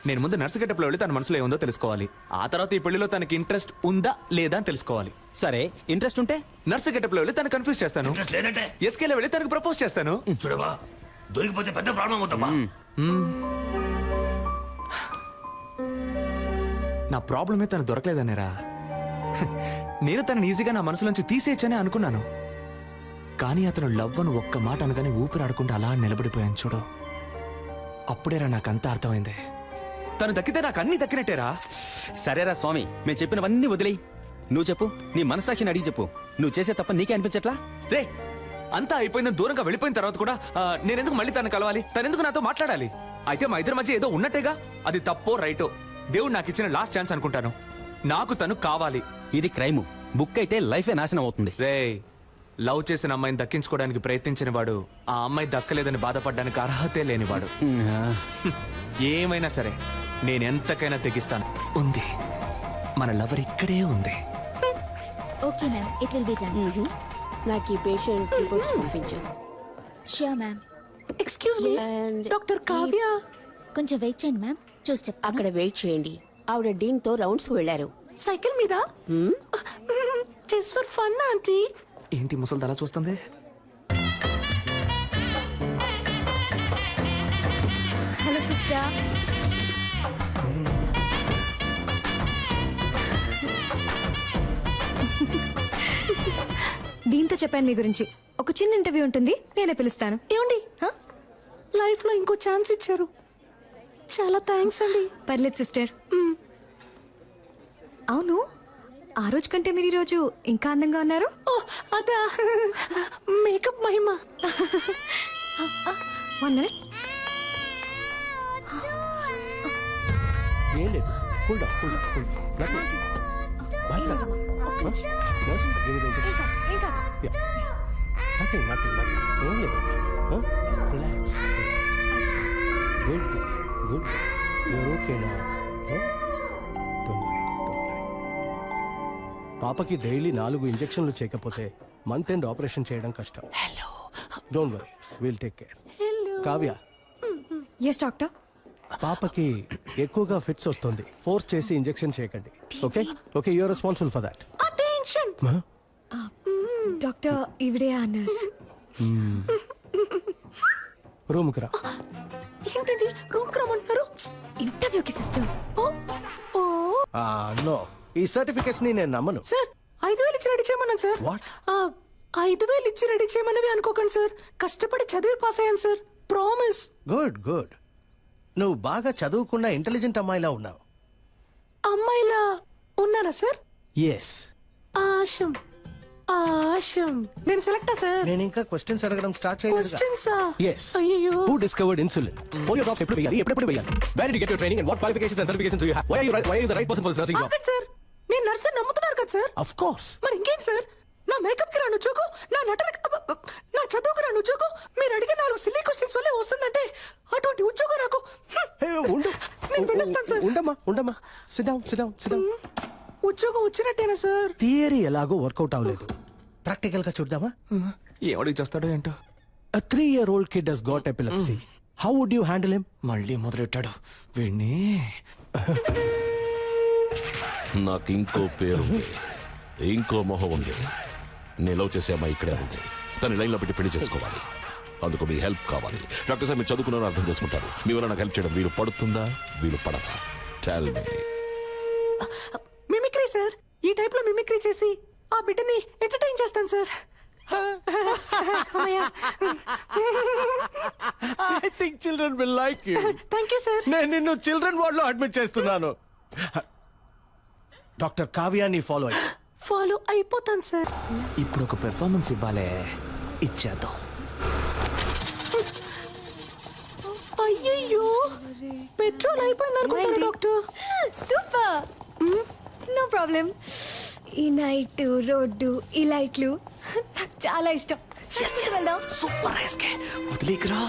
నేను ముందు నర్సు గెటప్లో వెళ్ళి తన మనసులో ఏముందో తెలుసుకోవాలి. ఆ తర్వాత ఈ పెళ్లిలో తనకి ఇంట్రెస్ట్ ఉందా లేదా అని తెలుసుకోవాలి. సరే, ఇంట్రెస్ట్ ఉంటే నర్సు గెటప్లో వెళ్ళి తను కన్ఫ్యూజ్ చేస్తాను. లేదంటే ఎస్కేలో వెళ్ళి తనకు ప్రపోజ్ చేస్తాను. చూడవా, దొరికిపోతే పెద్ద ప్రాబ్లం అవుతామా? నా ప్రాబ్లమే తను దొరకలేదనేరా. నేను తనని ఈజీగా నా మనసులోంచి తీసేయచ్చనే అనుకున్నాను. కానీ అతను లవ్ అని ఒక్క మాట అనగానే ఊపిరాడకుండా అలా నిలబడిపోయాను చూడు. అప్పుడేరా నాకంతా అర్థమైంది. తను దక్కితే నాకు అన్ని దక్కినట్టేరా. సరేరా స్వామి, మేము చెప్పినవన్నీ వదిలేయి. నువ్వు చెప్పు, నీ మనసాక్షిని అడిగి చెప్పు. నువ్వు చేసే తప్ప నీకే అనిపించట్లా? రే, అంతా అయిపోయిందని దూరంగా వెళ్ళిపోయిన తర్వాత కూడా నేనెందుకు మళ్ళీ తను కలవాలి? తనెందుకు నాతో మాట్లాడాలి? అయితే మా ఇద్దరి మధ్య ఏదో ఉన్నట్టేగా. అది తప్పో రైటో దేవుడు నాకు ఇచ్చిన లాస్ట్ ఛాన్స్ అనుకుంటాను. నాకు తను కావాలి. ఇది క్రైమ్. బుక్ అయితే లైఫే నాశనం అవుతుంది. రే, లవ్ చేసిన అమ్మాయిని దక్కించుకోవడానికి ప్రయత్నించిన వాడు ఆ అమ్మాయి దక్కలేదని బాధపడడానికి అర్హతే లేనివాడు. ఏమైనా సరే నేనెంతకైనా తెగిస్తాను. ఉంది, మన లవర్ ఇక్కడే ఉంది. Okay ma'am, it will be done. నాకు ఈ పేషెంట్ రిపోర్ట్స్ పంపించాను. Sure ma'am. Excuse me, doctor Kavya. కొంచెం వెయిట్ చేయండి మ్యామ్, చూసి చెప్తాను. అక్కడ వెయిట్ చేయండి. ఆవిడ డీన్తో రౌండ్స్ వెళ్ళారు. సైకిల్ మీద? Just for fun aunty. ఏంటి ముసలి అలా చూస్తుంది? Hello sister. దీంతో చెప్పాను మీ గురించి. ఒక చిన్న ఇంటర్వ్యూ ఉంటుంది, నేనే పిలుస్తాను. ఏమండి, లైఫ్ లో ఇంకో ఛాన్స్ ఇచ్చారు. చాలా థ్యాంక్స్ అండి. పర్లేదు సిస్టర్. అవును, ఆ రోజు కంటే మీరు ఈ రోజు ఇంకా అందంగా ఉన్నారు. అదా, మేకప్ మహిమ. 1 minute. ఏం లేదు, cool down, cool down, cool down. Nothing, nothing, nothing. ఏం లేదు. Relax. Good, good. You're okay నా. పాపకి డైలీ 4 ఇంజెక్షన్లు చేయకపోతే మంత్ ఎండ్ ఆపరేషన్ చేయడం కష్టం. Hello, don't worry, will take care. Kavya. Yes doctor. పాపకి ఎక్కువగా ఫిట్స్ వస్తుంది. ఫోర్స్ చేసి ఇంజెక్షన్ చేయకండి. Okay, okay, you are responsible for that. Attention. Doctor, ఇవిడే ఆ నర్స్. రూమ్కి రా. ఏంటండి రూమ్కి రమ్మంటారు? ఇంటర్వ్యూకి సిస్టర్. నో, ఈ సర్టిఫికెట్స్ ని నేను నమ్మను. సార్, 5,000 ఇచ్చి రెడీ చేయమన్నాను సార్. 5,000 ఇచ్చి రెడీ చేయమన్నవి అనుకోకండి సార్. కష్టపడి చదివి పాస్ అయ్యాను సార్, ప్రామిస్. Good, good. నువ్వు బాగా చదువుకున్న ఇంటెలిజెంట్ అమ్మాయిలా ఉన్నావు. అమ్మాయిలా ఉన్నారా సార్? ఎస్. ఆశం, ఆశం. నేను సెలెక్టా సార్? నేను ఇంకా క్వశ్చన్స్ అడగడం స్టార్ట్ చేయలేదు. క్వశ్చన్సా? yes. అయ్యో. Who discovered insulin? Polio drops ఎప్పుడు వేయాలి, ఎప్పుడు వేయాలి? Where did you get your training and what qualifications and certifications do you have? Why are you the right person for this nursing job? ఆగండి sir, నేను nurse నమ్ముతున్నారు కదా sir? Of course. మరి ఇంకేంటి సార్? నా మేకప్ కి రాను ఉద్యోగం, నా నటనకి, నా చదువుకు రాను ఉద్యోగం, మీరు అడిగే 4 సిల్లీ క్వశ్చన్స్ వల్లే వస్తుందంటే అటువంటి ఉద్యోగం నాకు నేను వెళ్ళొస్తాను సార్. ఉండమ్మా సిట్ డౌన్ ఉద్యోగం వచ్చినట్టేనా సార్? థియరీ ఎలాగో వర్కౌట్ అవ్వలేదు, ప్రాక్టికల్ గా చూద్దామా? ఎవడికి చేస్తాడో ఏంటో. A 3-year-old kid has got epilepsy. How would you handle him? మళ్ళీ మొదలెట్టాడు వీడిని. నాకు ఇంకో పేరు ఉంది, ఇంకో మొహం ఉంది. నేను లవ్ చేసే అమ్మాయి ఇక్కడే ఉంది, తను లైన్లో పెట్టి పెళ్లి చేసుకోవాలి. అందుకు మీ హెల్ప్ కావాలి. డాక్టర్ సార్, మీరు చదువుకున్నారని అర్థం చేసుకుంటారు. మీ వల్ల నాకు హెల్ప్ చేయడం వీలు పడుతుందా, వీలు పడదా? Tell me. Mimicry sir. ఈ టైప్ లో మిమిక్రీ చేసి ఆ బిడ్డని ఎంటర్టైన్ చేస్తాను sir. I think children will like you. Thank you sir. నేను నిన్ను చిల్డ్రన్ వార్డ్ లో అడ్మిట్ చేస్తున్నాను. డాక్టర్ కావ్యాని ఫాలో అయిపోతాను సార్. ఇప్పుడు ఒక పెర్ఫార్మెన్స్ ఇవ్వాలే, ఇచ్చేద్దాం. అయ్యయ్యో, పెట్రోల్ అయిపోయింది అనుకుంటాను డాక్టర్. Super, no problem. ఈ నైట్ రోడ్డు ఈ లైట్లు నాకు చాలా ఇష్టం. వెళ్దాం. సూపర్ వదిలేకరా.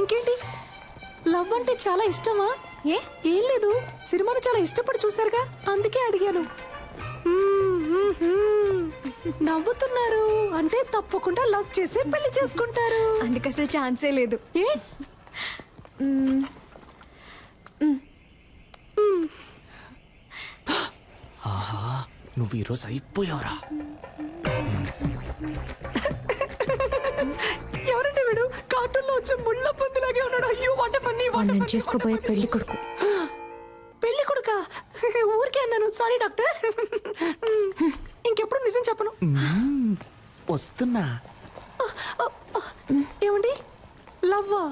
ఇంకేంటి, లవ్ అంటే చాలా ఇష్టమా? ఏం లేదు, సినిమాని చాలా ఇష్టపడి చూసారుగా, అందుకే అడిగాను. నవ్వుతున్నారు అంటే తప్పకుండా లవ్ చేసి పెళ్లి చేసుకుంటారు. అందుకు అసలు ఛాన్సే లేదు. ఏ? ఆహా, నువ్వు ఈరోజు అయిపోయావురా. ఎవరంటే వీడు? కార్టూన్ లో వచ్చే ముళ్ళ పందిలాగే ఉన్నాడు. అయ్యో, వాట్ ఫన్నీ. నేను చేసుకోబోయే పెళ్లి కొడుకు. పెళ్లి కొడుక? ఊరికే అన్నాను, సారీ డాక్టర్. ఇంకెప్పుడు నిజం చెప్పను. వస్తున్నా. ఏమండి, లవ్వా?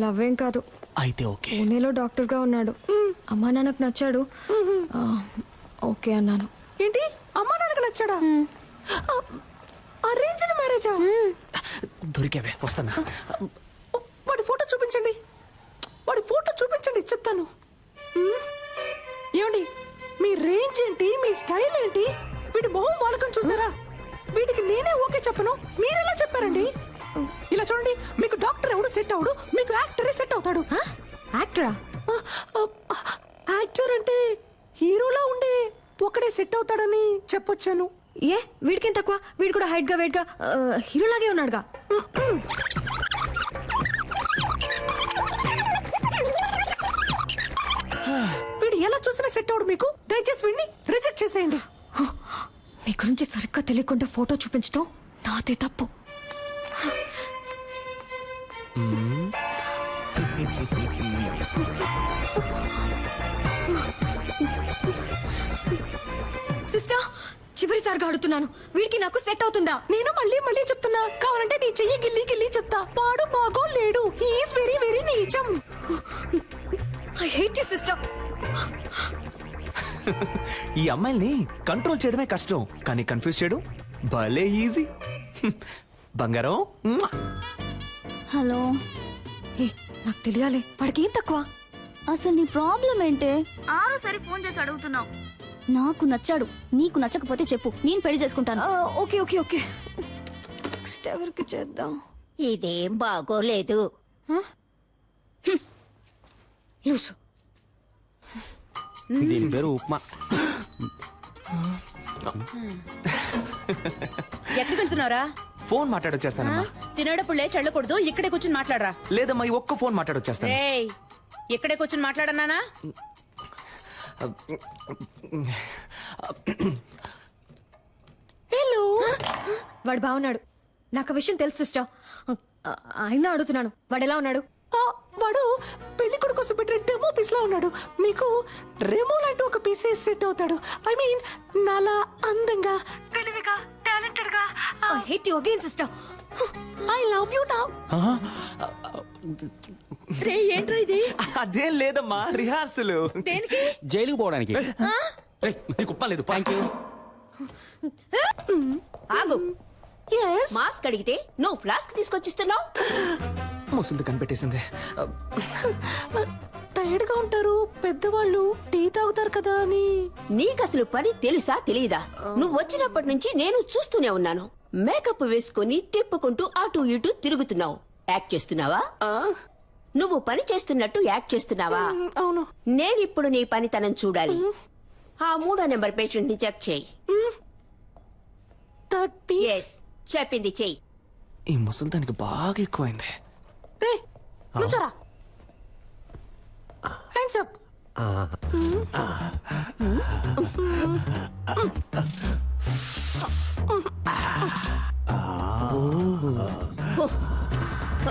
లవ్ ఏం కాదు. అయితే ఓకే. పూణేలో డాక్టర్ గా ఉన్నాడు. అమ్మా నాన్నకు నచ్చాడు. ఓకే అన్నాను. ఏంటి, అమ్మా నాన్నకు నచ్చాడా? అరేంజ్డ్ మ్యారేజా? దొరికావే, వస్తున్నా. వాడి ఫోటో చూపించండి, వాడి ఫోటో చూపించండి, చెప్తాను. ఏమండి, మీ రేంజ్ ఏంటి, మీ స్టైల్ ఏంటి? వీడి మొహం వాలకం చూసారా? వీడికి నేనే ఓకే చెప్పను, మీరెలా చెప్పారండి? ఇలా చూడండి, మీకు డాక్టర్ ఎవడు సెట్ అవడు, మీకు యాక్టరే సెట్ అవుతాడు. యాక్టరా? యాక్టర్ అంటే హీరోలా ఉండే ఒకడే సెట్ అవుతాడని చెప్పొచ్చాను. ఏ, వీడికేం తక్కువ? వీడు కూడా హైట్ గా వెయిట్ గా హీరోలాగే ఉన్నాడుగా. వీడు ఎలా చూసినా సెట్ అవడు మీకు. దయచేసి వీడిని రిజెక్ట్ చేసేయండి. మీ గురించి సరిగ్గా తెలియకుండా ఫోటో చూపించడం నాదే తప్పు. సిస్టర్, చివరిసారిగా అడుగుతున్నాను, వీడికి నాకు సెట్ అవుతుందా? నేను మళ్ళీ చెప్తున్నా, కావాలంటే నీ చెయ్యి గిల్లి గిల్లి చెప్తా. వాడు బాగో లేడు, హీఈస్ వెరీ వెరీ నీచం. I hate you sister. ఈ అమ్మాయిల్ని కంట్రోల్ చేయడమే కష్టం, కానీ కన్ఫ్యూజ్ చేయడం భలే ఈజీ. బంగారం. హలో. నాకు తెలియాలి, వాడికి ఏం తక్కువ? అసలు నీ ప్రాబ్లం ఏంటే? ఆరోసారి ఫోన్ చేసి అడుగుతున్నావు. నాకు నచ్చాడు, నీకు నచ్చకపోతే చెప్పు, నేను పెళ్లి చేసుకుంటాను. Okay okay okay. నెక్స్ట్ ఎవరికి చేద్దాం? ఇదేం బాగోలేదు. లూసు. దీని పేరు ఉప్మా. ఎక్కడికి వెళ్తున్నారా? ఫోన్ మాట్లాడొచ్చేస్తానమ్మా. తినేటప్పుడు లేచి వెళ్ళకూడదు, ఇక్కడే కూర్చుని మాట్లాడరా. లేదమ్మా, ఈ ఒక్క ఫోన్ మాట్లాడొచ్చేస్తాను. ఏయ్, ఇక్కడే కూర్చుని మాట్లాడన్నానా? హలో. వాడు బాగున్నాడు, నాకు విషయం తెలుసు సిస్టర్. అయినా అడుగుతున్నాను, వాడు ఎలా ఉన్నాడు? వాడు పెళ్లి కొడుకు కోసం పెట్టిన డెమో పీస్ లా ఉన్నాడు. మీకు రెమో లాంటి ఒక పీస్ సెట్ అవుతాడు. ఐ మీన్, నాలా అందంగా, తెలివిగా, టాలెంటెడ్ గా. I hate you again sister. I love you now. రే, ఏంట్రా ఇది? అదేం లేదమ్మా, రిహార్సల్. దేనికి? జైలుకి పోవడానికి. నీకు ఉప్మా లేదు. Thank you. ఆగు. మాస్క్ అడిగితే నువ్వు ఫ్లాస్క్ తీసుకొచ్చిస్తున్నావు. ముసలిది కనిపెట్టేసింది. టైర్డ్ గా ఉంటారు పెద్దవాళ్ళు, టీ తాగుతారు కదా అని. నీకసలు పని తెలుసా తెలీదా? నువ్వు వచ్చినప్పటి నుంచి నేను చూస్తూనే ఉన్నాను. మేకప్ వేసుకుని తిప్పుకుంటూ అటు ఇటు తిరుగుతున్నావు. యాక్ట్ చేస్తున్నావా? నువ్వు పని చేస్తున్నట్టు యాక్ట్ చేస్తున్నావా? అవును. నేనిప్పుడు నీ పనితనం చూడాలి. ఆ 3వ నెంబర్ పేషెంట్ ని చెక్ చేయి. చెప్పింది చెయ్యి. ఈ ముసలి దానికి బాగా ఎక్కువైంది. నుంచోరా. Hands up.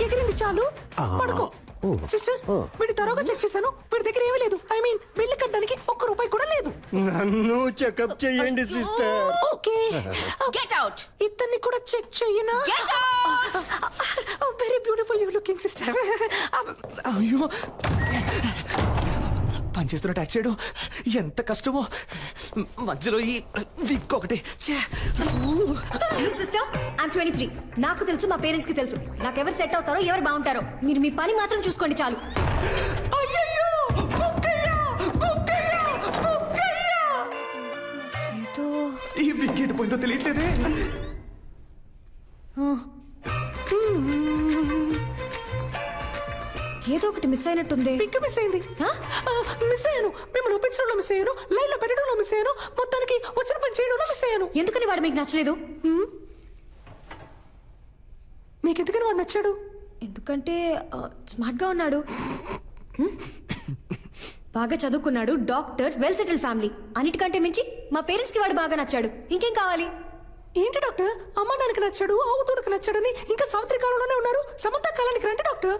ఎగిరింది చాలు, పడుకో. సిస్టర్, వీడి తరోగా చెక్ చేశాను. వీడి దగ్గర ఏమీ లేదు. ఐ మీన్ బిల్లు కట్టడానికి ₹1 కూడా లేదు. నన్ను చెకప్ చేయండి సిస్టర్. Okay, get out. ఇతన్ని కూడా చెక్ చెయ్యనా? Very beautiful you looking sister. అయ్యో, పనిచేస్తున్న ట్యాక్స్ చేయడం ఎంత కష్టమో. మధ్యలో ఈ విక్ ఒకటి. Sister, I'm 23. నాకు తెలుసు, మా పేరెంట్స్ కి తెలుసు నాకెవరు సెట్ అవుతారో, ఎవరు బాగుంటారో. మీరు మీ పని మాత్రం చూసుకోండి చాలు. ఈ విక్ ఎటు పోయిందో తెలియట్లేదే. ఏదో ఒకటి మిస్ అయినట్టుంది. పిక్ మిస్ అయింది. మిస్ అయ్యాను. మిమ్మల్ని ఒప్పించడంలో మిస్ అయ్యాను. లైన్ లో పెట్టడంలో మిస్ అయ్యాను. మొత్తానికి వచ్చిన పని చేయడంలో మిస్ అయ్యాను. ఎందుకని వాడు మీకు నచ్చలేదు? మీకు ఎందుకని వాడు నచ్చాడు? ఎందుకంటే స్మార్ట్ గా ఉన్నాడు, బాగా చదువుకున్నాడు, డాక్టర్, వెల్ సెటిల్ ఫ్యామిలీ. అన్నిటికంటే మించి మా పేరెంట్స్ కి వాడు బాగా నచ్చాడు. ఇంకేం కావాలి? ఏంటి డాక్టర్, అమ్మ నాన్నకి నచ్చాడు, ఆవుతూడకి నచ్చాడని ఇంకా సావిత్రి కాలంలోనే ఉన్నారు. సమంత కాలానికి రండి డాక్టర్.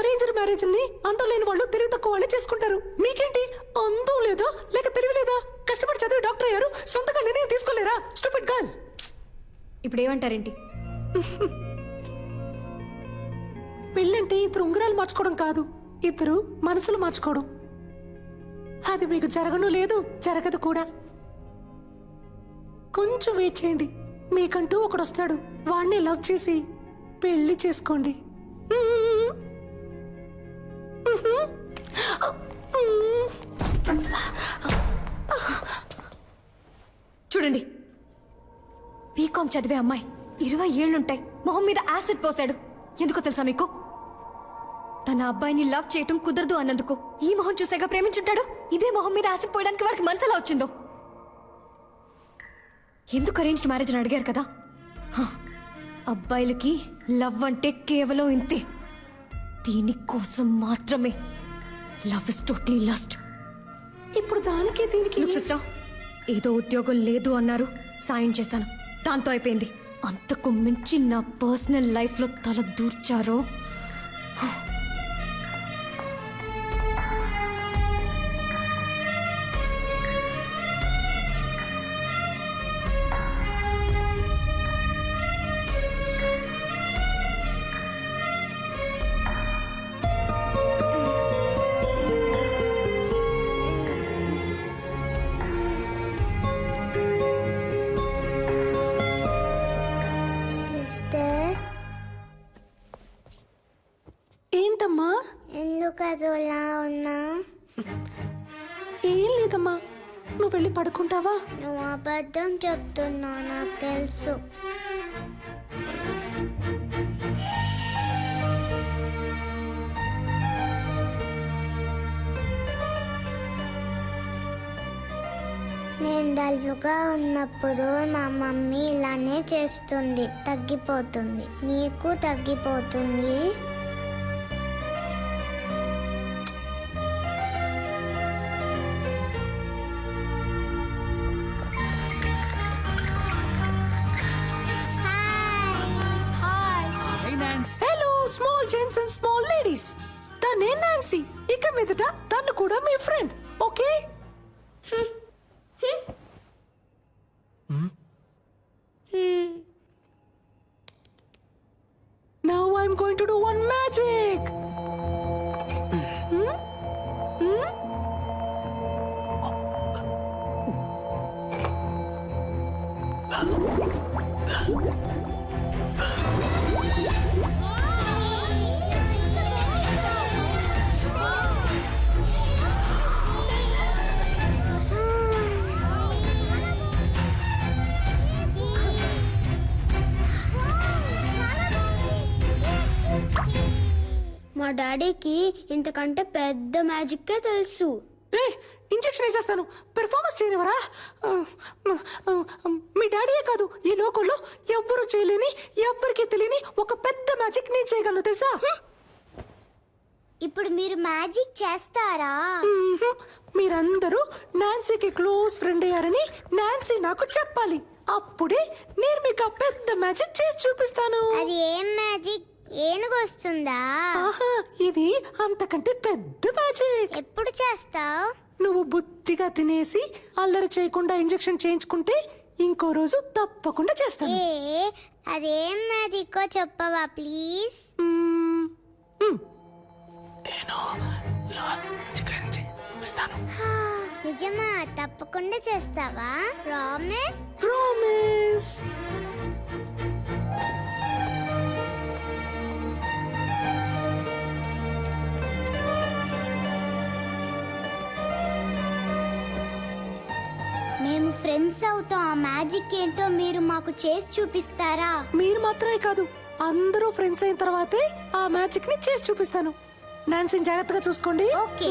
అరేంజ్డ్ మ్యారేజ్ ని అందం లేని వాళ్ళు తెలివి తక్కువ వాళ్ళే చేసుకుంటారు. మీకేంటి, అందం లేదా లేక తెలివి లేదా? కష్టపడి చదివి డాక్టర్ అయ్యారు, సొంతగా నిర్ణయం తీసుకోలేరా? Stupid girl. ఇప్పుడు ఏమంటారేంటి? పెళ్ళంటే ఇద్దరు ఉంగరాలు మార్చుకోవడం కాదు, ఇద్దరు మనసులు మార్చుకోవడం. అది మీకు జరగను లేదు, జరగదు కూడా. కొంచెం వెయిట్ చేయండి, మీకంటూ ఒకడు వస్తాడు. వాడిని లవ్ చేసి పెళ్లి చేసుకోండి. చూడండి, బీకాం చదివే అమ్మాయి, 20 ఏళ్లుంటాయి, మొహం మీద యాసిడ్ పోసాడు. ఎందుకో తెలుసా మీకు? తన అబ్బాయిని లవ్ చేయటం కుదరదు అన్నందుకు. ఈ మొహం చూసాగా ప్రేమించుంటాడు. ఇదే మొహం మీద యాసిడ్ పోయడానికి వాడికి మనసులా వచ్చిందో. ఎందుకు అరేంజ్డ్ మ్యారేజ్ అని అడిగారు కదా? అబ్బాయిలకి లవ్ అంటే కేవలం ఇంతే. దీనికోసం మాత్రమే. Love is totally lust. ఇప్పుడు దానికి దీనికి ఏదో ఉద్యోగం లేదు అన్నారు, సాయం చేశాను, దాంతో అయిపోయింది. అంతకు మించి నా పర్సనల్ లైఫ్ లో తల దూర్చారో. ఏంటమ్మా, ఎందుకు అదోలా ఉన్నా? ఏం లేదమ్మా, నువ్వు వెళ్ళి పడుకుంటావా? నువ్వు అబద్ధం చెప్తున్నావు, నాకు తెలుసు. నేను డల్లుగా ఉన్నప్పుడు మా మమ్మీ ఇలానే చేస్తుంది, తగ్గిపోతుంది. నీకు తగ్గిపోతుంది. Hello small gents and small ladies, తనే నాన్సీ. ఇక మీదట తను కూడా మీ friend, okay? Now I'm going to do one magic. డాడీకి ఇంతకంటే పెద్ద మ్యాజిక్కే తెలుసు. రే ఇంజెక్షన్ వేసేస్తాను, పెర్ఫార్మెన్స్ చేయనివరా? మీ డాడీయే కాదు, ఈ లోకంలో ఎవ్వరూ చేయలేని, ఎవ్వరికీ తెలియని ఒక పెద్ద మ్యాజిక్ నేను చేయగలను తెలుసా? ఇప్పుడు మీరు మ్యాజిక్ చేస్తారా? మీరందరూ నాన్సీకి క్లోజ్ ఫ్రెండ్ అయ్యారని నాన్సీ నాకు చెప్పాలి. అప్పుడే నేను మీకు ఆ పెద్ద మ్యాజిక్ చేసి చూపిస్తాను. అది ఏం మ్యాజిక్? ఏనుగు వస్తుందా? ఆహా, ఇది అంతకంటే పెద్ద మ్యాజిక్. ఎప్పుడు చేస్తావు? నువ్వు బుద్ధిగా తినేసి అల్లరి చేయకుండా ఇంజెక్షన్ చేయించుకుంటే ఇంకో రోజు తప్పకుండా చేస్తాను. అదేం మ్యాజిక్కో చెప్పవా ప్లీజ్? నిజమా? తప్పకుండా చేస్తావా? ప్రామిస్? ప్రామిస్. మేము ఫ్రెండ్స్ అవుతాం. ఆ మ్యాజిక్ ఏంటో మీరు మాకు చేసి చూపిస్తారా? మీరు మాత్రమే కాదు, అందరూ ఫ్రెండ్స్ అయిన తర్వాతే ఆ మ్యాజిక్ ని చేసి చూపిస్తాను. నాన్సీని జాగ్రత్తగా చూసుకోండి. ఓకే.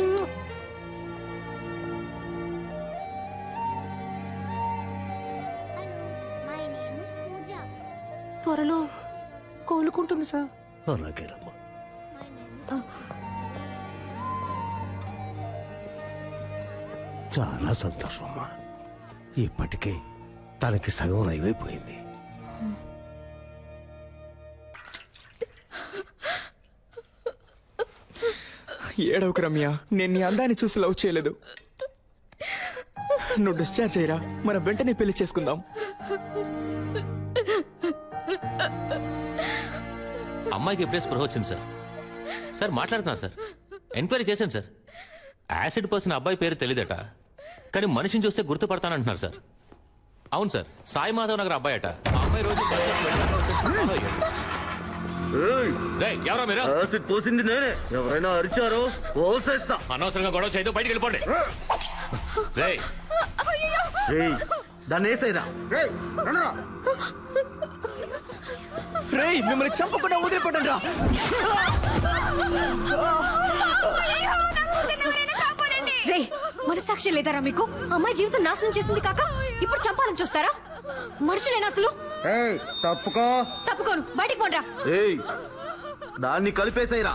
మై నేమ్ ఇస్ పూజ. త్వరలో కోలుకుంటుంది సార్. అలాగేనమ్మా. చాలా సంతోషం అమ్మా. ఇప్పటికే తనకి సగం అయిపోయింది. ఏడవకు రమ్య, నేను నీ అందాన్ని చూసి లవ్ చేయలేదు. నువ్వు డిశ్చార్జ్ అయ్యరా, మనం వెంటనే పెళ్లి చేసుకుందాం. అమ్మాయికి ఎప్పుడే స్పృహ వచ్చింది సార్. సార్ మాట్లాడుతున్నారు సార్, ఎంక్వైరీ చేశాను సార్. యాసిడ్ పోసిన అబ్బాయి పేరు తెలియదట, కానీ మనిషిని చూస్తే గుర్తుపడతానంటున్నారు సార్. అవును సార్, సాయి మాధవ్ నగర్ అబ్బాయి అట. ఆ అమ్మాయి రోజు ఎవరో మీరు యాసిడ్ పోసింది నేనే. ఎవరైనా అరిచారో పోసేస్తా. అనవసరంగా గొడవ చేయదు, బయటికి వెళ్ళిపోండి. దాన్ని వేసేరా. రేయ్, మిమ్మల్ని చంపకుండా వదిలిపోండి రా. రే మనసాక్షి లేదారా మీకు? అమ్మాయి జీవితం నాశనం చేసింది కాక ఇప్పుడు చంపాలని చూస్తారా? మనుషులేనా అసలు? తప్పుకో. తప్పుకోను, బయటికి పోండ్రా. దాన్ని కలిపేసేరా.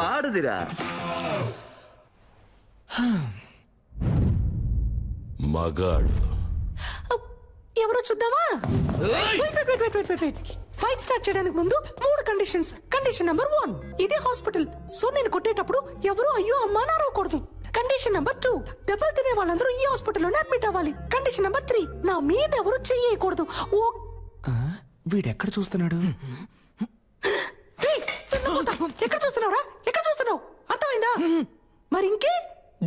ఆడుదిరా. మగాడు ఎవరో చూద్దామా? ఫైట్ స్టార్ట్ చేయడానికి ముందు 3 కండిషన్స్. కండిషన్ నెంబర్ 1, ఇదే హాస్పిటల్, సో నేను కొట్టేటప్పుడు ఎవరు అయ్యో అమ్మా అని అరవకూడదు. కండిషన్ నెంబర్ 2, దెబ్బలు తినే వాళ్ళందరూ ఈ హాస్పిటల్లోనే అడ్మిట్ అవ్వాలి. కండిషన్ నెంబర్ 3, నా మీద ఎవరు చెయ్యకూడదు. వీడెక్కడ చూస్తున్నాడు? ఎక్కడ చూస్తున్నావురా? ఎక్కడ చూస్తున్నావు? అర్థమైందా? మరి ఇంకే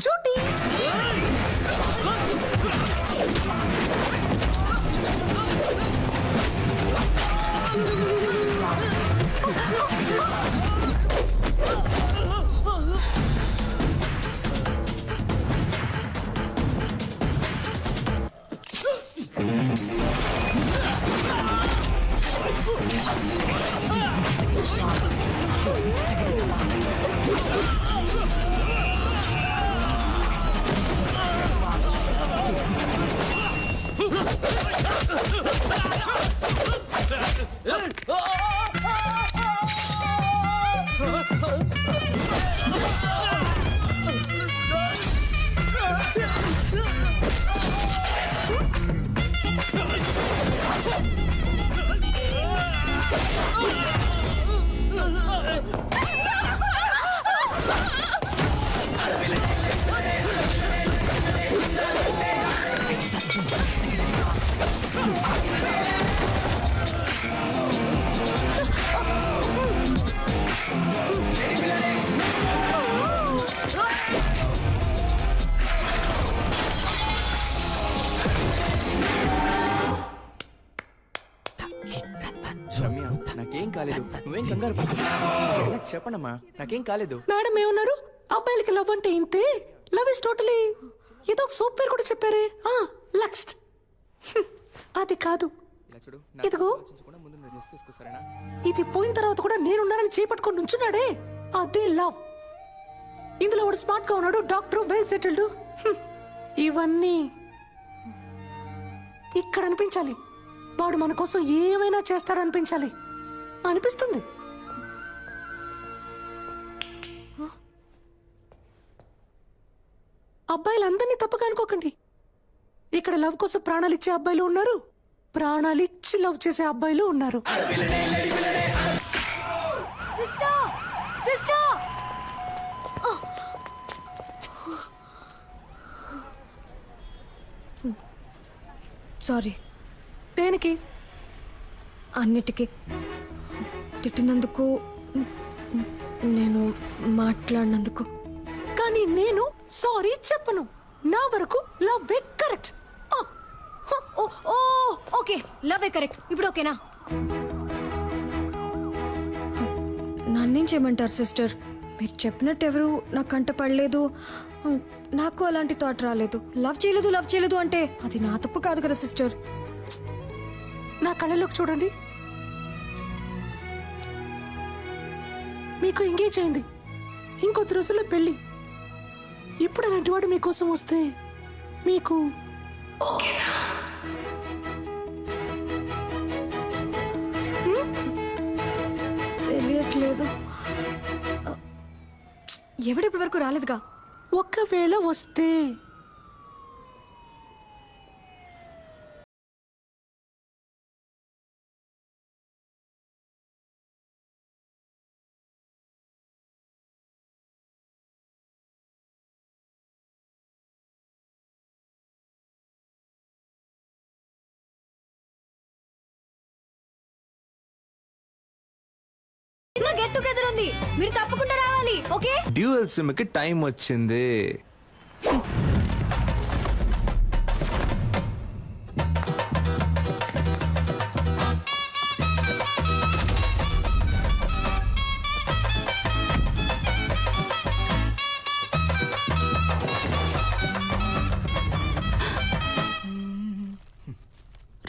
డ్యూటీస్. చెప్పండమ్మా నాకేం కాలేదు. మేడం ఏమన్నారు? అబ్బాయిలకి లవ్ అంటే ఇంతే, లవ్ ఇస్ టోటలీ ఏదో ఒక సూప్ పేరు కూడా చెప్పారే, లక్స్ట్. అది కాదు, ఇదిగో ఇది పోయిన తర్వాత కూడా నేనున్నానని చేపట్టుకొని నుంచున్నాడే, అదే లవ్. ఇందులో వాడు స్మార్ట్ గా ఉన్నాడు, డాక్టర్, వెల్ సెటిల్డ్. ఇవన్నీ ఇక్కడ అనిపించాలి. వాడు మన కోసం ఏమైనా చేస్తాడనిపించాలి అనిపిస్తుంది. అబ్బాయిలందరినీ తప్పగా అనుకోకండి. ఇక్కడ లవ్ కోసం ప్రాణాలు ఇచ్చే అబ్బాయిలు ఉన్నారు, ప్రాణాలు ఇచ్చి లవ్ చేసే అబ్బాయిలు ఉన్నారు. Sister sister sorry. దేనికి? అన్నిటికీ. తిట్టినందుకు, నేను మాట్లాడినందుకు. కానీ నేను సారీ చెప్పను. నా వరకు love correct. Okay, love correct. ఇప్పుడు ఓకేనా? నన్నేం చేయమంటారు సిస్టర్? మీరు చెప్పినట్టు ఎవరు నా కంట పడలేదు, నాకు అలాంటి థాట్ రాలేదు. లవ్ చేయలేదు అంటే అది నా తప్పు కాదు కదా సిస్టర్. నా కళ్ళలోకి చూడండి. మీకు ఎంగేజ్ అయింది, ఇంకొద్ది రోజుల్లో పెళ్లి. ఇప్పుడు అలాంటి వాడు మీకోసం వస్తే మీకు ఓకేనా? తెలియట్లేదు. ఎవడిప్పటి వరకు రాలేదుగా. ఒకవేళ వస్తే గెట్ టుగెదర్ ఉంది, మీరు తప్పకుండా రావాలి. ఓకే, డ్యూయల్ సిమ్ కి టైం వచ్చింది.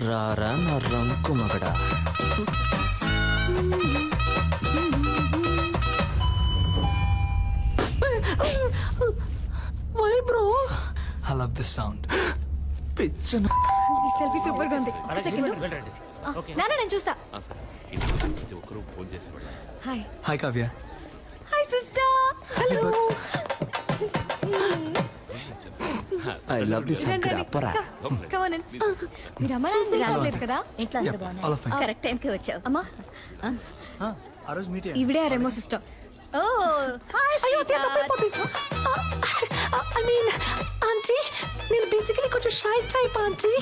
రారా నా రంకు మగడా. Why bro? I love this sound. పిచ్చను. ఈ సెల్ఫీ సూపర్ గా ఉంది. ఒక సెకండ్. నాన్న నేను చూస్తా. Hi. Hi Kavya. Hi sister. Hello. I love this sound. కరాపరా. Come on in. మీరు అమ్మ నాన్న రాలేదు కదా? ఎట్లా అందరూ బాగున్నారు? కరెక్ట్ టైం కి వచ్చావు. అమ్మా, ఆ రోజు మీట్ ఈవిడే రెమో సిస్టర్. Oh hi. అయ్యో తప్పైపోతుంది. ఐ మీన్ ఆంటీ, నేను బేసికలీ కొంచెం shy type aunty.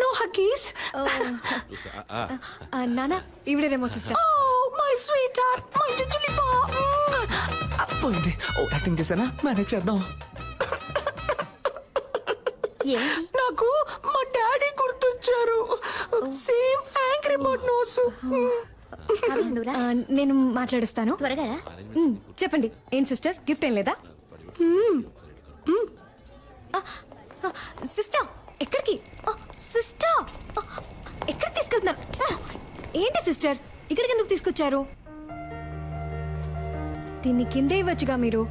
No huggies. నాన్న, ఈవిడే Remo sister. Oh my sweet heart, my జుజులి బా. పోయింది. ఓ యాక్టింగ్ చేశానా? మేనేజ్ చేద్దాం. నాకు మా డాడీ గుర్తొచ్చారు. Same angry bird nose. నేను మాట్లాడుస్తాను. త్వరగా చెప్పండి. ఏంటి సిస్టర్, గిఫ్ట్ ఏం లేదా? సిస్టర్ ఎక్కడికి? సిస్టర్ ఎక్కడికి తీసుకెళ్తున్నారు? ఏంటి సిస్టర్, ఇక్కడికి ఎందుకు తీసుకొచ్చారు? దీన్ని కిందే ఇవ్వచ్చుగా మీరు.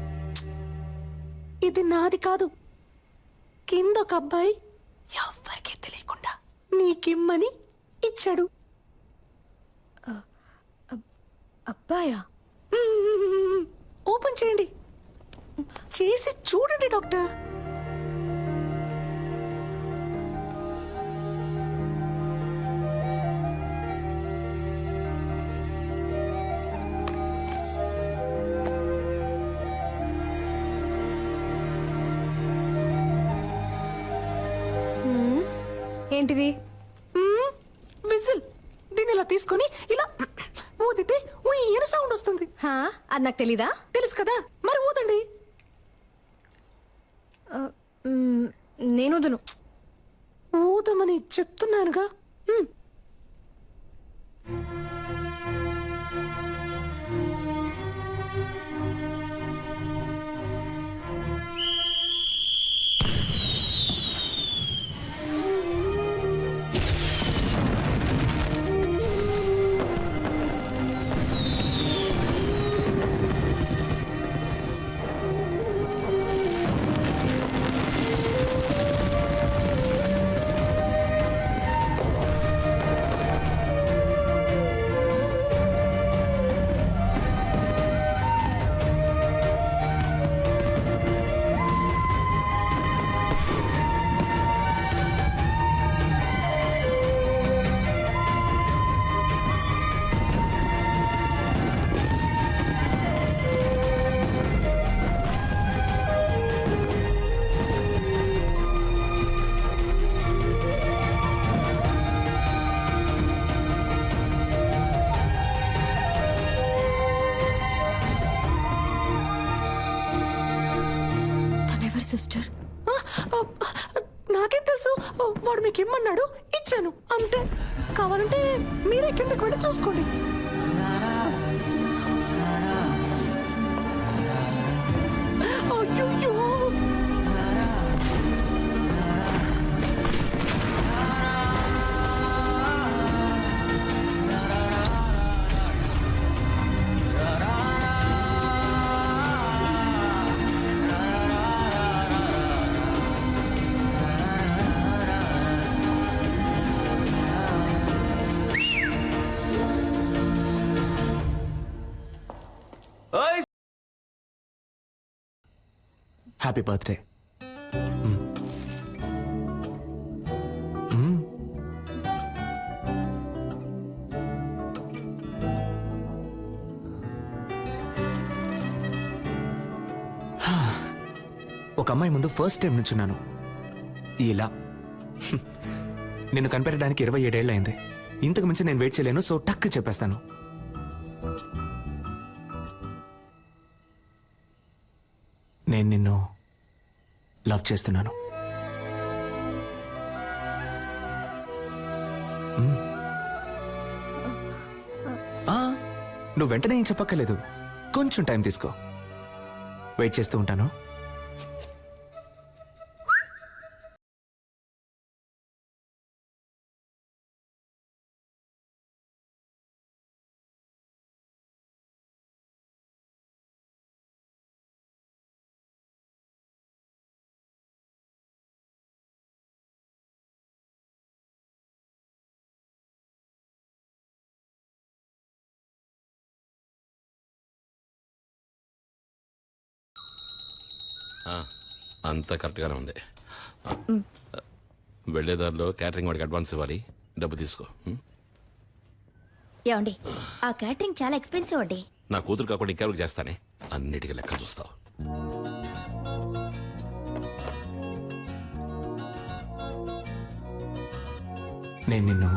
ఇది నాది కాదు, కింద ఒక అబ్బాయి ఎవ్వరికీ తెలియకుండా నీకిమ్మని ఇచ్చాడు. అబ్బాయా? ఓపెన్ చేయండి, చేసి చూడండి డాక్టర్. ఏంటిది? విజిల్. దీన్ని ఇలా తీసుకొని ఇలా ఊదితే ఈయన సౌండ్ వస్తుంది. అది నాకు తెలీదా? తెలుసు కదా, మరి ఊదండి. నేను ఊదను. ఊదమని చెప్తున్నానుగా. సిస్టర్? నాకేం తెలుసు, వాడు మీకు ఇమ్మన్నాడు, ఇచ్చాను అంతే. కావాలంటే మీరే కిందకి వెళ్ళి చూసుకోండి. అయ్యో హ్యాపీ బర్త్డే. ఒక అమ్మాయి ముందు ఫస్ట్ టైం నుంచున్నాను ఇలా. నిన్ను కనిపెట్టడానికి 27 ఏళ్ళు అయింది. ఇంతకు మించి నేను వెయిట్ చేయలేను, సో టక్ చెప్పేస్తాను. నేను నిన్ను లవ్ చేస్తున్నాను. నువ్వు వెంటనే ఏం చెప్పక్కర్లేదు, కొంచెం టైం తీసుకో. వెయిట్ చేస్తూ ఉంటాను. అంతా కరెక్ట్గానే ఉంది. వెళ్ళేదారిలో క్యాటరింగ్ వాడికి అడ్వాన్స్ ఇవ్వాలి, డబ్బు తీసుకో. ఏమండి, ఆ క్యాటరింగ్ చాలా ఎక్స్పెన్సివ్ అండి. నా కూతురు కాకుండా ఇంకెవరికి చేస్తానే, అన్నిటికీ లెక్క చూస్తావు. నేను నిన్ను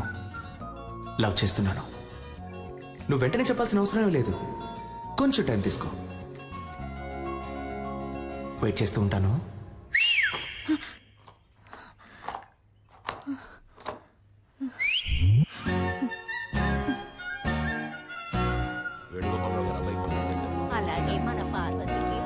లవ్ చేస్తున్నాను. నువ్వు వెంటనే చెప్పాల్సిన అవసరం లేదు, కొంచెం టైం తీసుకో. వెయిట్ చేస్తూ ఉంటాను. అలాగే మన పార్వతికి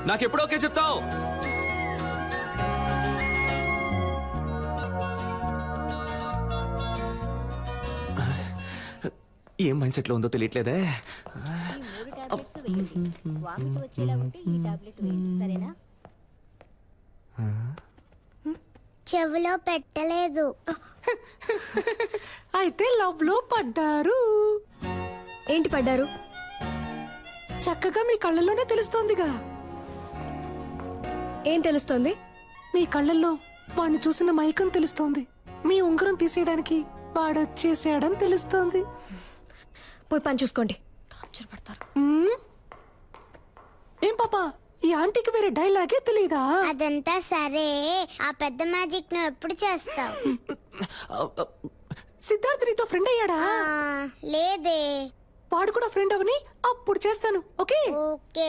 నాకెప్పుడు ఓకే చెప్తావు? ఏం మైండ్ సెట్ లో ఉందో తెలియట్లేదే. చెవిలో పెట్టలేదు. అయితే లవ్ లో పడ్డారు. ఏంటి పడ్డారు? చక్కగా మీ కళ్ళల్లోనే తెలుస్తోందిగా. ఏం తెలుస్తోంది? మీ కళ్ళల్లో వాడిని చూసిన మైకం తెలుస్తోంది. మీ ఉంగరం తీసేయడానికి వాడొచ్చేసాడని తెలుస్తోంది. పోయి పని చూసుకోండి. ఏం పాపా, ఈ ఆంటీకి వేరే డైలాగే తెలీదా? అదంతా సరే, ఆ పెద్ద మ్యాజిక్ నువ్వు ఎప్పుడు చేస్తావు? సిద్ధార్థ్ నీతో ఫ్రెండ్ అయ్యాడా? లేదే. వాడు కూడా ఫ్రెండ్ అవని అప్పుడు చేస్తాను. Okay okay.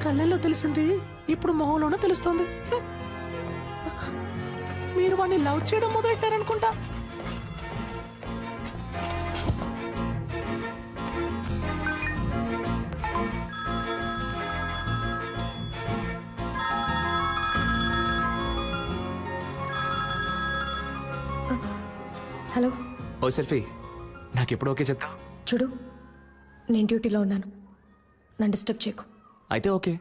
కళ్ళల్లో తెలిసింది ఇప్పుడు మొహంలోనే తెలుస్తోంది. మీరు వాడిని లవ్ చేయడం మొదలెట్టారనుకుంటా. హలో. ఓ సెల్ఫీ, నాకెప్పుడు ఓకే చెప్తా? చూడు, నేను డ్యూటీలో ఉన్నాను, నన్ను డిస్టర్బ్ చేయకు. అయితే ఓకే,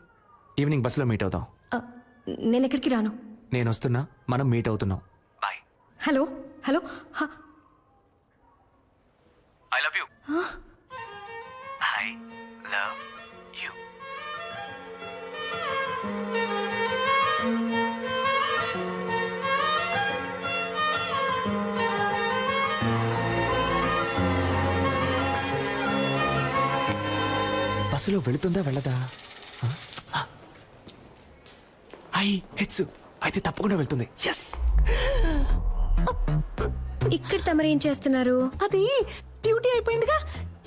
ఈవినింగ్ బస్సులో మీట్ అవుతాం. నేను ఎక్కడికి రాను. నేను వస్తున్నా, మనం మీట్ అవుతున్నాం. Bye. Hello hello. I love you. I love you. బస్సులో వెళుతుందా వెళ్ళదా? హెచ్చు అయితే తప్పకుండా వెళ్తుంది. ఎస్. ఇక్కడ తమరేం చేస్తున్నారు? అది డ్యూటీ అయిపోయిందిగా,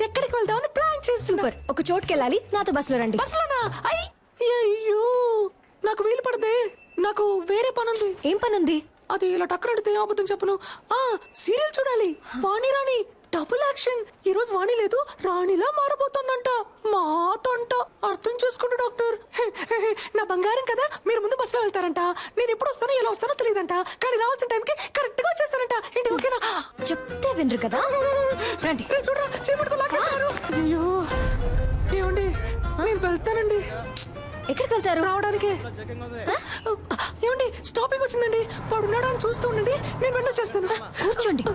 ఎక్కడికి వెళ్దామని ప్లాన్ చేసి. సూపర్. ఒక చోటుకి వెళ్ళాలి, నాతో బస్సులో రండి. బస్సులోనా? అయ్యో నాకు వీలు పడదే, నాకు వేరే పనుంది. ఏం పనుంది? అది ఇలా టక్కరడితే అబద్ధం చెప్పను. సీరియల్ చూడాలి. వాణి రాణి డబుల్ యాక్షన్. ఈ రోజు వాణి లేదు, రాణిలా మారబోతోందంట. మాతంట. అర్థం చేసుకుంటూ డాక్టర్. నా బంగారం కదా, మీరు ముందు బస్సులో వెళ్తారంట. నేను ఎప్పుడు వస్తానో ఎలా వస్తానో తెలియదంట, కానీ రావాల్సిన టైంకి కరెక్ట్ గా వచ్చేస్తారంట. ఏంటి ఓకేనా? చెప్తే వినరు కదా. రండి. చూడరా చేపట్టుకోలేకపోయారు. అయ్యో ఏమండి, నేను వెళ్తానండి. ఎక్కడికి వెళ్తారు? రావడానికి. ఏమండి స్టాపింగ్ వచ్చిందండి, వాడు ఉన్నాడా అని చూస్తూ ఉండండి, నేను వెళ్ళొచ్చేస్తాను. కూర్చోండి.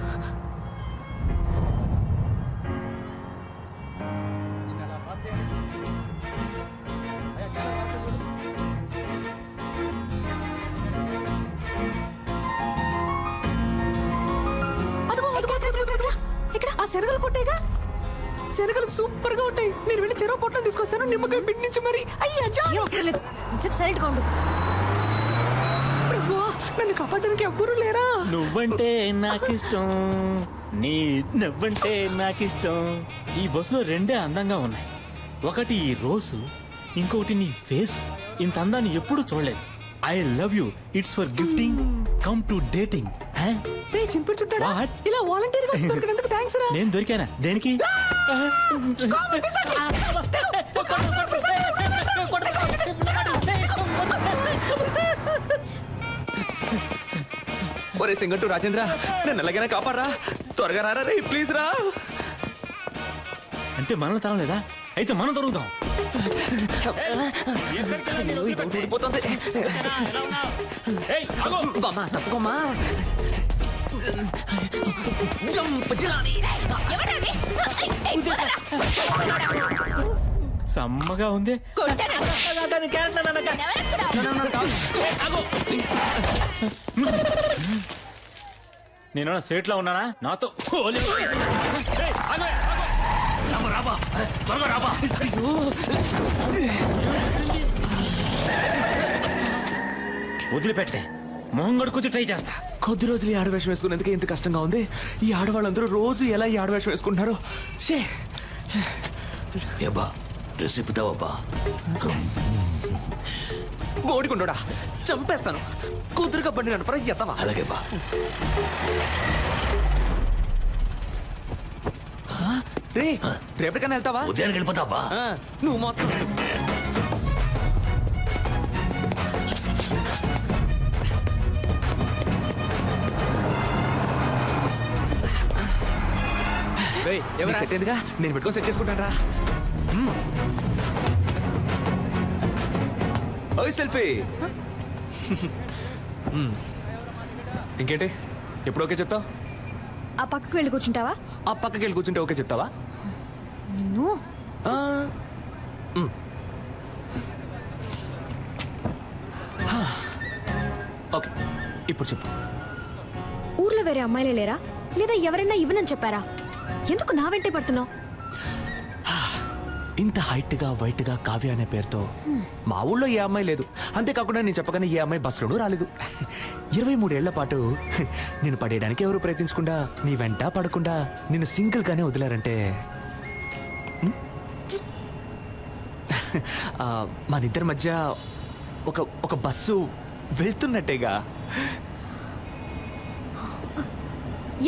ఇక్కడ ఆ శనగలు కొట్టేగా, శనగలు సూపర్ గా ఉంటాయి. నేను వెళ్ళి చెరువు పొట్లం తీసుకొస్తాను, నిమ్మకాయ పిండి నుంచి మరి. అయ్యా సైలెంట్ గా ఉండు. నన్ను కాపాడడానికి ఎవ్వరూ లేరా? నువ్వంటే నాకిష్టం, నీ నువ్వంటే నాకిష్టం. ఈ బస్సులో రెండే అందంగా ఉన్నాయి, ఒకటి ఈ రోజు, ఇంకొకటి నీ ఫేస్. ఇంత అందాన్ని ఎప్పుడు చూడలేదు. I love you. It's for gifting, come to dating. చింపుడు చుట్టారా? ఇలా వాలంటీర్ గా దొరికినందుకు థ్యాంక్స్ రా. నేను దొరికానా? దేనికి? ఒరే సింగట్టు రాజేంద్ర, నన్ను ఎలాగైనా కాపాడరా, త్వరగా రారా రే, ప్లీజ్ రా. అంటే మనం తరం లేదా? అయితే మనం దొరుకుతాం. తప్పుకోమ్మా. సమ్మగా ఉంది. నేను సేట్లో ఉన్నానా? నాతో వదిలిపెట్టే, మొహం గడుకొచ్చి ట్రై చేస్తా. కొద్ది రోజులు ఈ ఆడవేషం వేసుకునేందుకే ఇంత కష్టంగా ఉంది. ఈ ఆడవాళ్ళందరూ రోజు ఎలా ఈ ఆడవేషం వేసుకుంటున్నారు? ఏబా డ్రెస్ ఇప్పుతావబ్బా. బోడికుండోడా, చంపేస్తాను. కుదురుగా బండి నడపరా ఎత్తవా? అలాగే బా. రే, రేపటికన్నా వెళ్తావా? ఉదయానికి వెళ్ళిపోతావా? నువ్వు మొత్తం సెట్ అయిందిగా, నేను పెట్టుకొని సెట్ చేసుకుంటాను రా. ఓయ్ సెల్ఫీ. ఇంకేంటి, ఎప్పుడు ఓకే చెప్తావు? ఆ పక్కకు వెళ్ళి కూర్చుంటావా? ఆ పక్కకి వెళ్ళి కూర్చుంటే ఓకే చెప్తావా? నిన్ను ఓకే, ఇప్పుడు చెప్పు. ఊర్లో వేరే అమ్మాయిలే లేరా, లేదా ఎవరైనా ఇవ్వనని చెప్పారా? ఎందుకు నా వెంటే పడుతున్నావు? ఇంత హైట్ గా వైట్ గా కావ్య అనే పేరుతో మా ఊళ్ళో ఏ అమ్మాయి లేదు. అంతేకాకుండా నేను చెప్పగానే ఏ అమ్మాయి బస్సులోనూ రాలేదు. 23 ఏళ్ల పాటు నేను పడేయడానికి ఎవరు ప్రయత్నించకుండా, నీ వెంట పడకుండా నిన్ను సింగిల్ గానే వదిలారంటే మనిద్దరి మధ్య ఒక బస్సు వెళ్తున్నట్టేగా.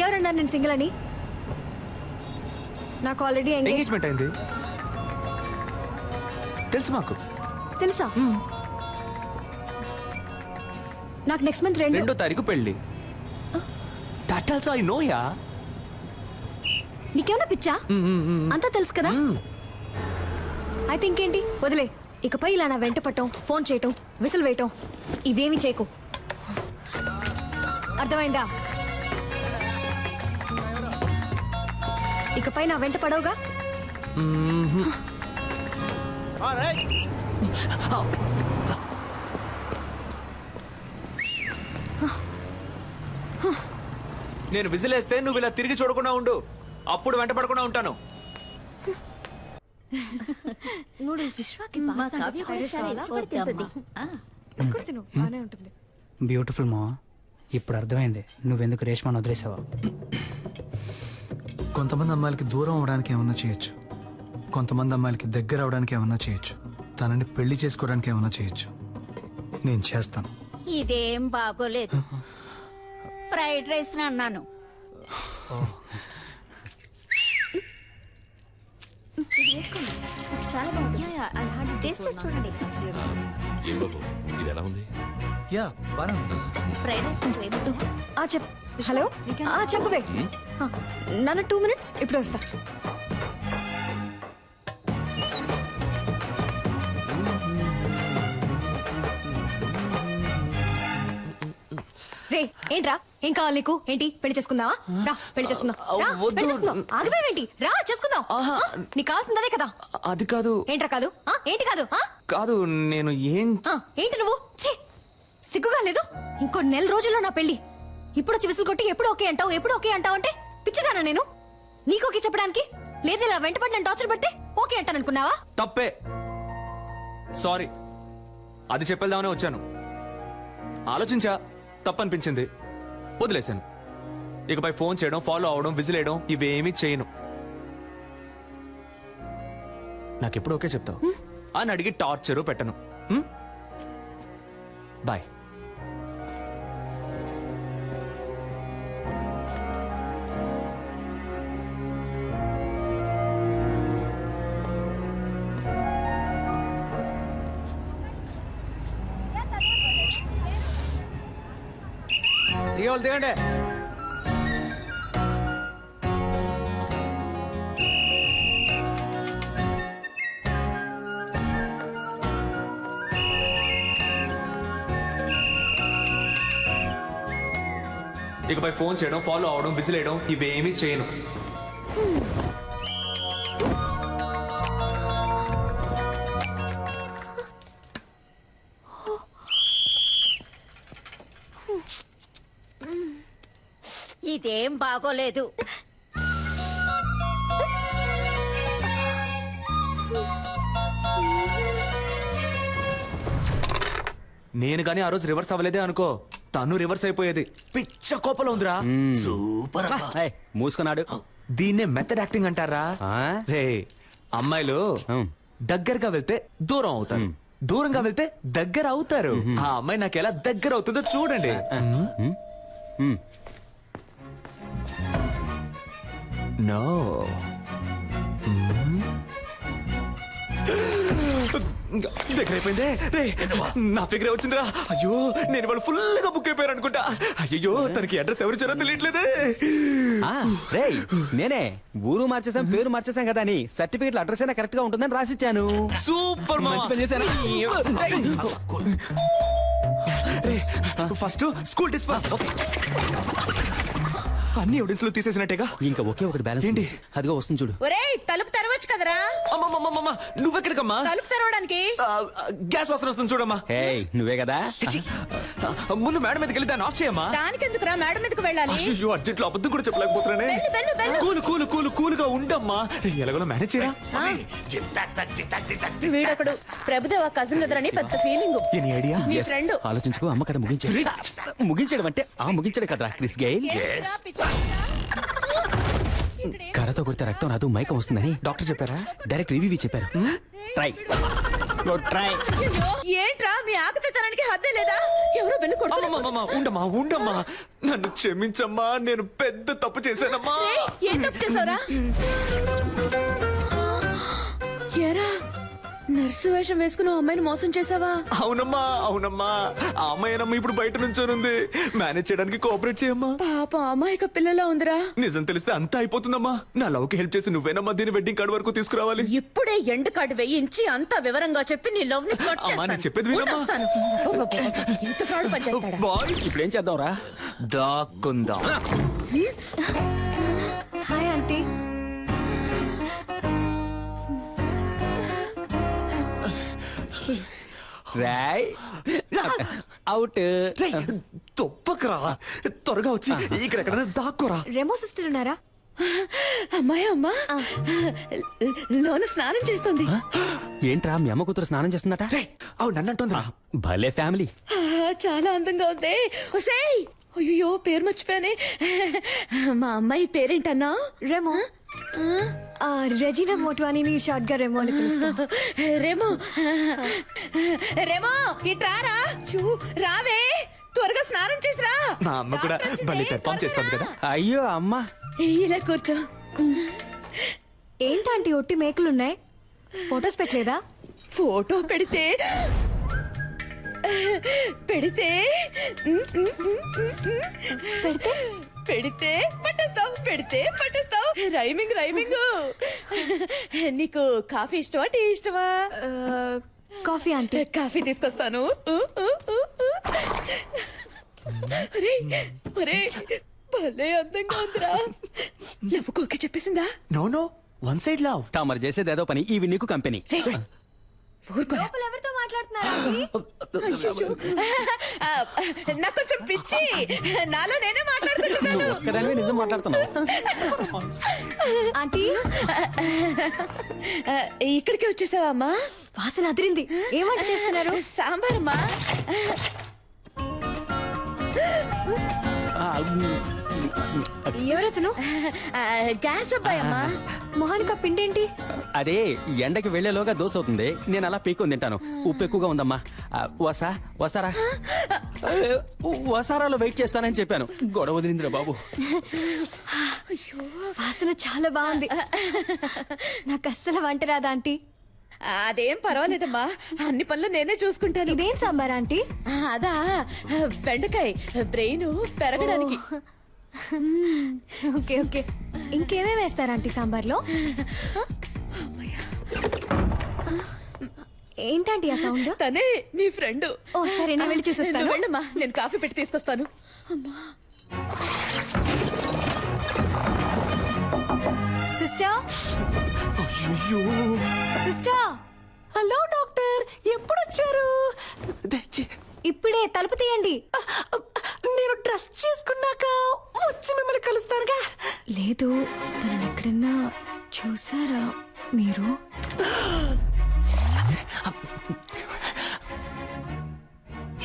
ఎవరన్నారు నేను సింగిల్ అని? నాకు ఆల్రెడీ ఎంగేజ్మెంట్ అయింది తెలుసు. మాకు తెలుసా? నాకు నెక్స్ట్ మంత్ 2వ తారీఖు పెళ్లి. That also I know yeah. నీకేమన్నా పిచ్చా? అంతా తెలుసు కదా. అయితే ఇంకేంటి, వదిలే. ఇకపై ఇలా నా వెంట పట్టం, ఫోన్ చేయటం, విసిల్ వేయటం ఇవేమీ చేయకు. అర్థమైందా? ఇకపై నా వెంట పడవుగా. నేను విజిలేస్తే నువ్వు ఇలా తిరిగి చూడకుండా ఉండు, అప్పుడు వెంట పడకుండా ఉంటాను. నూడిల్స్ విశ్వాకి మా కావ్య కూడా చాలా ఇష్టపడుతుంది. ఎక్కడ తిను బానే ఉంటుంది. బ్యూటిఫుల్ మా. ఇప్పుడు అర్థమైంది నువ్వెందుకు రేష్మాను వదిలేసావా. కొంతమంది అమ్మాయిలకి దూరం అవడానికి ఏమన్నా చేయొచ్చు, కొంతమంది అమ్మాయిలకి దగ్గర అవడానికి ఏమన్నా చేయొచ్చు, తనని పెళ్లి చేసుకోవడానికి ఏమన్నా చేయొచ్చు. నేను చేస్తాను. ఇదేం బాగోలేదు. ఫ్రైడ్ రైస్ అన్నాను. చాలా బాగుంది. టేస్ట్ చేసి చూడండి. ఏం బాబు ఇది ఎలా ఉంది? యా బాగా ఫ్రైడ్ రైస్ కొంచెం ఏమిటో. హలో చెప్పవే. నాన్న 2 minutes ఇప్పుడే వస్తా. రే ఏంట్రా ఏం కావాలి నీకు? ఏంటి పెళ్లి చేసుకుందావా? రా పెళ్లి చేసుకుందాం. రా, పెళ్లి చేసుకుందాం. ఆగిపోయావేంటి? రా చేసుకుందాం. నీకు కావాల్సిందే కదా. అది కాదు. ఏంట్రా కాదు? ఏంటి కాదు? కాదు నేను ఏం ఏంటి నువ్వు? ఛీ సిగ్గుగా లేదు? ఇంకో 1 నెల రోజుల్లో నా పెళ్లి. ఇప్పుడు వచ్చి విసులు కొట్టి ఎప్పుడు ఓకే అంటావు ఎప్పుడు ఓకే అంటావు అంటే పిచ్చిదానా నేను? నీకు ఓకే చెప్పడానికి? లేదు ఇలా వెంటపడి నన్ను టార్చర్ పడితే ఓకే అంటాను అనుకున్నావా? తప్పే, సారీ. అది చెప్పేద్దామనే వచ్చాను. ఆలోచించా, తప్పనిపించింది, వదిలేశాను. ఇకపై ఫోన్ చేయడం, ఫాలో అవడం, విజిల్ వేయడం ఇవేమీ చేయను. నాకెప్పుడు ఓకే చెప్తావు అని అడిగి టార్చరు పెట్టను. బాయ్. దిగండి. ఇకపై ఫోన్ చేయడం, ఫాలో అవడం, విజిల్ వేయడం ఇవేమీ చేయను. ఇదేం బాగోలేదు. నేను గానీ ఆ రోజు రివర్స్ అవ్వలేదే అనుకో, తను రివర్స్ అయిపోయేది. పిచ్చ కోపంలో ఉందిరా. సూపర్. మూసుకున్నాడు. దీన్నే మెథడ్ యాక్టింగ్ అంటారా? రే అమ్మాయిలు దగ్గరగా వెళ్తే దూరం అవుతారు, దూరంగా వెళ్తే దగ్గర అవుతారు. ఆ అమ్మాయి నాకు ఎలా దగ్గర అవుతుందో చూడండి. నో దగ్గర అయిపోయిందే. రే నా ఫిగరే వచ్చిందిరా. అయ్యో నేను వాళ్ళు ఫుల్ గా బుక్ అయిపోయారు అనుకుంటా. అయ్యో తనకి అడ్రస్ ఎవరిచ్చారో తెలియట్లేదే. రే నేనే ఊరు మార్చేసాం, పేరు మార్చేసాం కదా అని సర్టిఫికెట్ అడ్రస్ అయినా కరెక్ట్ గా ఉంటుందని రాసిచ్చాను. సూపర్ మంచి పని చేశాను. First school disperse. అన్ని ఎవిడెన్స్ లో తీసేసినట్టేగా. ఇంకా ఒకే ఒకటి బ్యాలెన్స్ ఏంటి? అదిగో వస్తుంది చూడు. ఒరేయ్ తలుపు తెరవచ్చు కదరా. నువ్వెక్కడికమ్మా? తలుపు తెరవడానికి గ్యాస్ వాసన వస్తుంది చూడమ్మా. నువ్వే కదా. ముందు మేడం మీదకి వెళ్ళి దాన్ని ఆఫ్ చేయమ్మా. దానికెందుకురా మేడం మీదకి వెళ్ళాలి? అయ్యో అర్జెంట్ లో అబద్ధం కూడా చెప్పలేకపోతున్నానే. కూల్ గా ఉండమ్మా. ఎలాగో మేనేజ్ చేయరా. వీడొకడు ప్రభుదేవ కజిన్ ఎదురని పెద్ద ఫీలింగ్. Any idea? నీ ఫ్రెండ్. ఆలోచించుకో. అమ్మ కదా ముగించడం అంటే ముగించడం కదరా క్రిస్ గెయిల్. కర్రతో కొడితే రక్తం రాదు, మైకం వస్తుందని డాక్టర్ చెప్పారా? డైరెక్ట్ రివ్యూ చెప్పారు. ట్రై. ఏంట్రా మీ ఆకతానికి హద్దే లేదా? ఎవరో బెల్లు కొడుతున్నా. ఉండమ్మా నన్ను క్షమించమ్మా. నేను పెద్ద తప్పు చేశానమ్మా. ఏం తప్పు చేసావురా? ఏరా నర్సు వేషం వేసుకుని అమ్మాయిని మోసం చేసావా? అవునమ్మా. ఆ అమ్మాయినమ్మా ఇప్పుడు బయట నుంచోనుంది. మేనేజ్ చేయడానికి కోఆపరేట్ చేయమ్మా. పాప అమాయక పిల్లలా ఉందిరా. నిజం తెలిస్తే అంతా అయిపోతుందమ్మా. నా లవ్ కి హెల్ప్ చేసి నువ్వేనమ్మా దీని వెడ్డింగ్ కార్డ్ వరకు తీసుకురావాలి. ఇప్పుడే ఎండ్ కార్డు వేయించి అంతా వివరంగా చెప్పి నీ లవ్ ని కట్ అమ్మా నేను చెప్పేది వినమ్మా. ఇంత ఫ్రాడ్ పనిచేస్తాడా? బాయ్స్ ఇప్పుడు ఏం చేద్దాం రా? దాక్కుందాం. Hi aunty. రాయ్ అవుట్. తొప్పకరా, త్వరగా వచ్చి ఇక్కడ ఎక్కడైనా దాక్కోరా. రెమో సిస్టర్ ఉన్నారా? అమ్మాయి అమ్మా లోన స్నానం చేస్తుంది. ఏంట్రా మీ అమ్మ కూతురు స్నానం చేస్తుందట? అవును నన్నంటుందిరా. భలే ఫ్యామిలీ. చాలా అందంగా ఉంది. ఒసేయ్ అయ్యో పేరు మర్చిపోయానే. మా అమ్మాయి పేరేంటన్నా? రెమో. రెజీనా మోట్వానీని షార్ట్ గా రెమో అని పిలుస్తాం. రెమో రెమో ఇట్రారా. రావే త్వరగా స్నానం చేసిరా. మా అమ్మ కూడా భలే పెర్ఫామ్ చేస్తుంది కదా. అయ్యో అమ్మ ఇలా కూర్చో. ఏంటంటే ఒట్టి మేకులున్నాయి, ఫొటోస్ పెట్టలేదా? ఫోటో పెడితే పెడితే పెడితే పెడితే పట్టేస్తావు, పెడితే పట్టేస్తావు. Rhyming rhyming. నీకు కాఫీ ఇష్టమా టీ ఇష్టమా? కాఫీ అంటే. కాఫీ తీసుకొస్తాను. భలే అందంగా ఉందిరా. నవ్వుకోకి చెప్పేసిందా? No no one side love. తామరు చేసేది ఏదో పని, ఇవి నీకు కంపెనీ. ఎవరితో మాట్లాడుతున్నారా? నాకు కొంచెం పిచ్చి, నాలో నేనే మాట్లాడుకుంటున్నాను. ఒక్కదానివే నిజం మాట్లాడుతున్నావు. ఆంటీ ఇక్కడికి వచ్చేసావా అమ్మా? వాసన అదిరింది. ఏం వంట చేస్తున్నారు? సాంబార్ అమ్మా. ఎవరతను? గ్యాస్ అబ్బాయి అమ్మా. మొహానికి పిండేంటి? అదే ఎండకి వెళ్లేలోగా దోశ అవుతుంది, నేను అలా పీక్కొని తింటాను. ఉప్పు ఎక్కువగా ఉందమ్మా. వస్తారా? వసారాలో వెయిట్ చేస్తానని చెప్పాను, గొడవ వదిలిందిరా బాబు. వాసన చాలా బాగుంది. నాకు అస్సలు వంట రాదా ఆంటీ? అదేం పర్వాలేదమ్మా, అన్ని పనులు నేనే చూసుకుంటాను. ఇదేం సాంబార్ ఆంటీ? అదా బెండకాయ బ్రెయిన్ పెరగడానికి. Okay okay. ఇంకేమేమి వేస్తారు ఆంటీ సాంబార్లో? ఏంటంటే ఆ సౌండ్? తనే నీ ఫ్రెండ్. ఓ సరే, నేను వెళ్ళి చూసేస్తాను. వెళ్ళమ్మా, నేను కాఫీ పెట్టి తీసుకొస్తాను. Sister sister. హలో డాక్టర్, ఎప్పుడు వచ్చారు? ఇప్పుడే. తలుపు తీయండి. నేను డ్రెస్ చేసుకున్నాక వచ్చి మిమ్మల్ని కలుస్తానుగా. లేదు, తనని ఎక్కడన్నా చూసారా మీరు?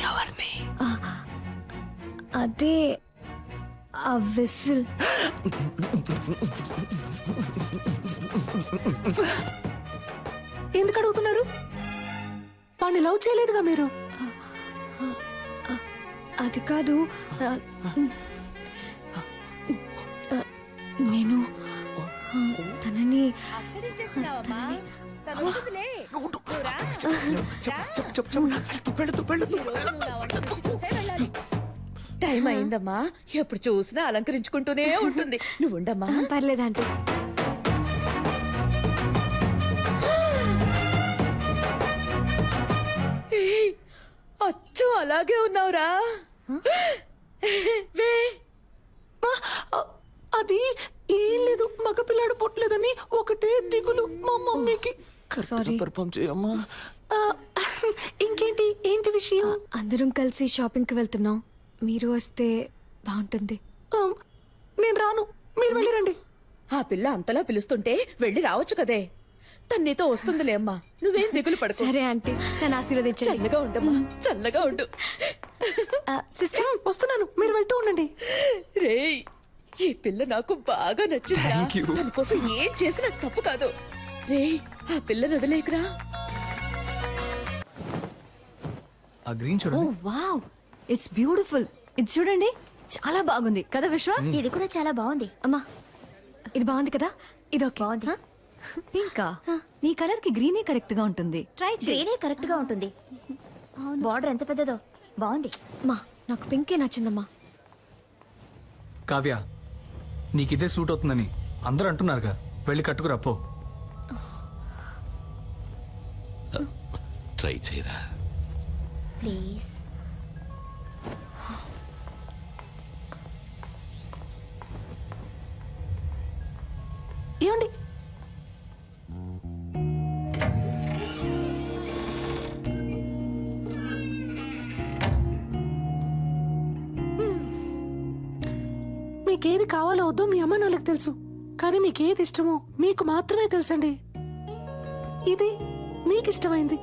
ఎవరిని? అదే ఆ విసిల్. ఎందుకు అడుగుతున్నారు? వాడిని లవ్ చేయలేదుగా మీరు? అది కాదు, నేను తనని టైం అయిందమ్మా. ఎప్పుడు చూసినా అలంకరించుకుంటూనే ఉంటుంది. నువ్వు ఉండమ్మా. పర్లేదంటే. అచ్చు అలాగే ఉన్నావురా. అది ఏం లేదు, మగపిల్లాడు పుట్టలేదని ఒకటే దిగులు మా మమ్మీకి. పర్ఫామ్ చేయమ్మా. ఇంకేంటి? ఏంటి విషయం? అందరం కలిసి షాపింగ్కి వెళ్తున్నాం, మీరు వస్తే బాగుంటుంది. నేను రాను, మీరు వెళ్ళిరండి. ఆ పిల్ల అంతలా పిలుస్తుంటే వెళ్ళి రావచ్చు కదే. తన్నీతో వస్తుందిలే అమ్మా, నువ్వేం దిగులు పడకు. సరే ఆంటీ, నన్ను ఆశీర్వదించండి. చల్లగా ఉండమ్మా, చల్లగా ఉండు. సిస్టర్ వస్తున్నాను, మీరు వెళ్తూ ఉండండి. రేయ్, ఈ పిల్ల నాకు బాగా నచ్చింది. తన కోసం ఏం చేసినా తప్పు కాదు. రేయ్, ఆ పిల్లని వదిలేకురా. ఆ గ్రీన్ చూడండి. Wow, it's beautiful. ఇది చూడండి, చాలా బాగుంది కదా విశ్వ? ఇది కూడా చాలా బాగుంది. అమ్మా, ఇది బాగుంది కదా? ఇది ఓకే. బాగుంది. పింకా, నీ కలర్ కి గ్రీనే కరెక్ట్ గా ఉంటుంది. ట్రై చేయి. గ్రీనే కరెక్ట్ గా ఉంటుంది. బార్డర్ ఎంత పెద్దదో, బాగుంది. అమ్మా, నాకు పింకే నచ్చిందమ్మా. కావ్య, నీకిదే సూట్ అవుతుందని అందరూ అంటున్నారుగా, వెళ్ళి కట్టుకురా పో. ట్రై చేయరా ప్లీజ్. ఏమండి, మీకేది కావాలో వద్దో మీ అమ్మ నాన్నకి తెలుసు. కానీ మీకు ఏది ఇష్టమో మీకు మాత్రమే తెలుసండి. ఇది మీకు ఇష్టమైంది,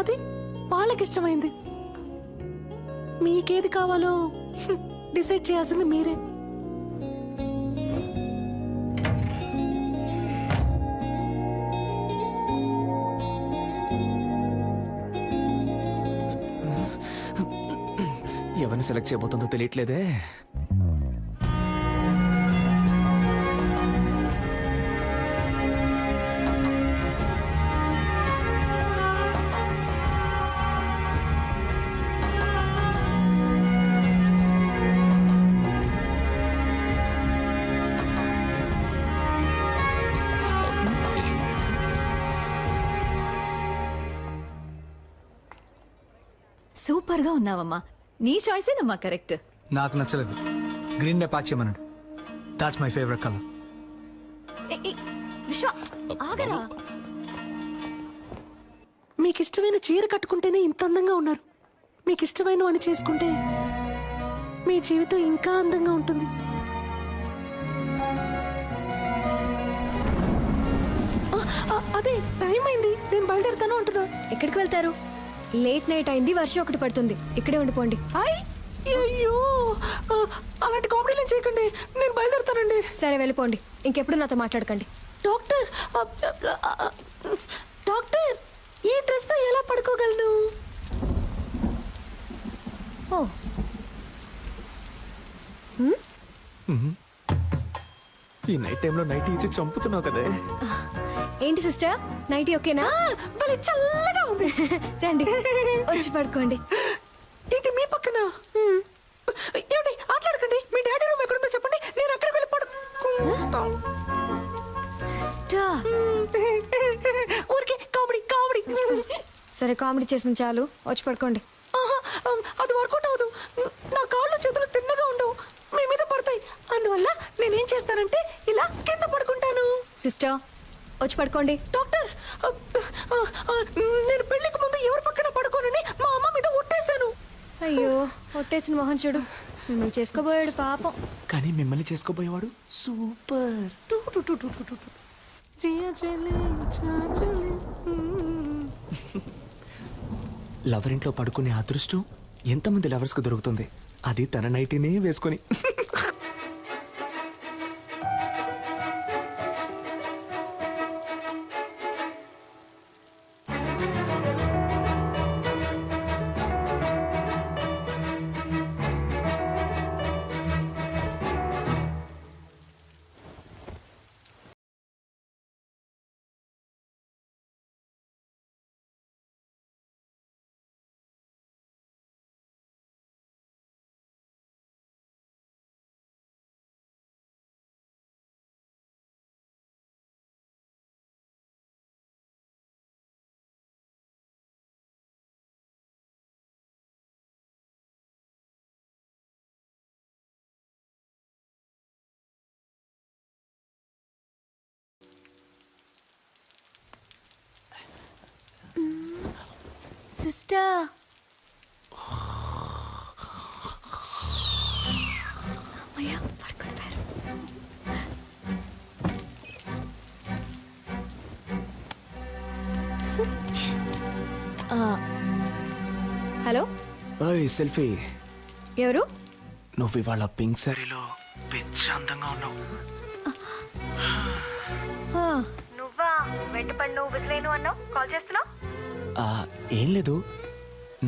అది వాళ్ళకి ఇష్టమైంది. మీకేది కావాలో డిసైడ్ చేయాల్సింది మీరే. ఎవరిని సెలెక్ట్ చేయబోతుందో తెలియట్లేదే. సూపర్ గా ఉన్నావమ్మా. నీ చాయిసేనమ్మా కరెక్ట్. నాకు నచ్చలేదు. గ్రీన్ డే ప్యాక్ చేయమన్నాడు. That's my favourite colour. విశ్వ ఆగరా. మీకు ఇష్టమైన చీర కట్టుకుంటేనే ఇంత అందంగా ఉన్నారు. మీకు ఇష్టమైన వాడిని చేసుకుంటే మీ జీవితం ఇంకా అందంగా ఉంటుంది. అదే టైం అయింది, నేను బయలుదేరుతాను అంటున్నా. ఎక్కడికి వెళ్తారు? లేట్ నైట్ అయింది, వర్షం ఒకటి పడుతుంది. ఇక్కడే ఉండిపోండి. అయ్యో, అలాంటి కామెడీలు చేయకండి, నేను బయలుదేరుతానండి. సరే వెళ్ళిపోండి, ఇంకెప్పుడు నాతో మాట్లాడకండి. డాక్టర్, డాక్టర్, ఈ డ్రెస్ తో ఎలా పడుకోగలను? ఓ ఈ నైట్ టైంలో నైట్ ఇచ్చి చంపుతున్నావు కదే. ఏంటి సిస్టర్, నైటీ ఓకేనా? చల్లగా ఉంది. రండి వచ్చి పడుకోండి. ఏంటి మీ పక్కన? ఏమండి ఆటలాడకండి. మీ డాడీ రూమ్ ఎక్కడుందో చెప్పండి, నేను అక్కడికి వెళ్ళి పడుకుంటాను. సిస్టర్ ఊరికే కామెడీ కామెడీ. సరే కామెడీ చేసిన చాలు, వచ్చి పడుకోండి. అది వర్కౌట్ అవ్వదు. నా కాళ్ళు చేతులు తిన్నగా ఉండవు, మీ మీద పడతాయి. అందువల్ల నేనేం చేస్తానంటే ఇలా కింద పడుకుంటాను. సిస్టర్ వచ్చి పడుకోండి. డాక్టర్, నేను పెళ్లికి ముందు ఎవరి పక్కన పడుకోనని మా అమ్మ మీద ఒట్టేశాను. అయ్యో, ఒట్టేసిన మొహం చూడు. మిమ్మల్ని చేసుకోబోయాడు పాపం. కానీ మిమ్మల్ని చేసుకోబోయేవాడు సూపర్. లవర్ ఇంట్లో పడుకునే అదృష్టం ఎంతమంది లవర్స్ కు దొరుకుతుంది, అది తన నైటీనే వేసుకొని. సిస్టర్, అమ్మయ్య పడుకుంటారు. హలో, ఓయ్ సెల్ఫీ. ఎవరు? నువ్వు ఇవాళ పింక్ సారీలో పిచ్చి అందంగా ఉన్నావు. నువ్వా? వెంటపడి నువ్వు విసిలేను అన్నావు, కాల్ చేస్తున్నావు? ఏం లేదు,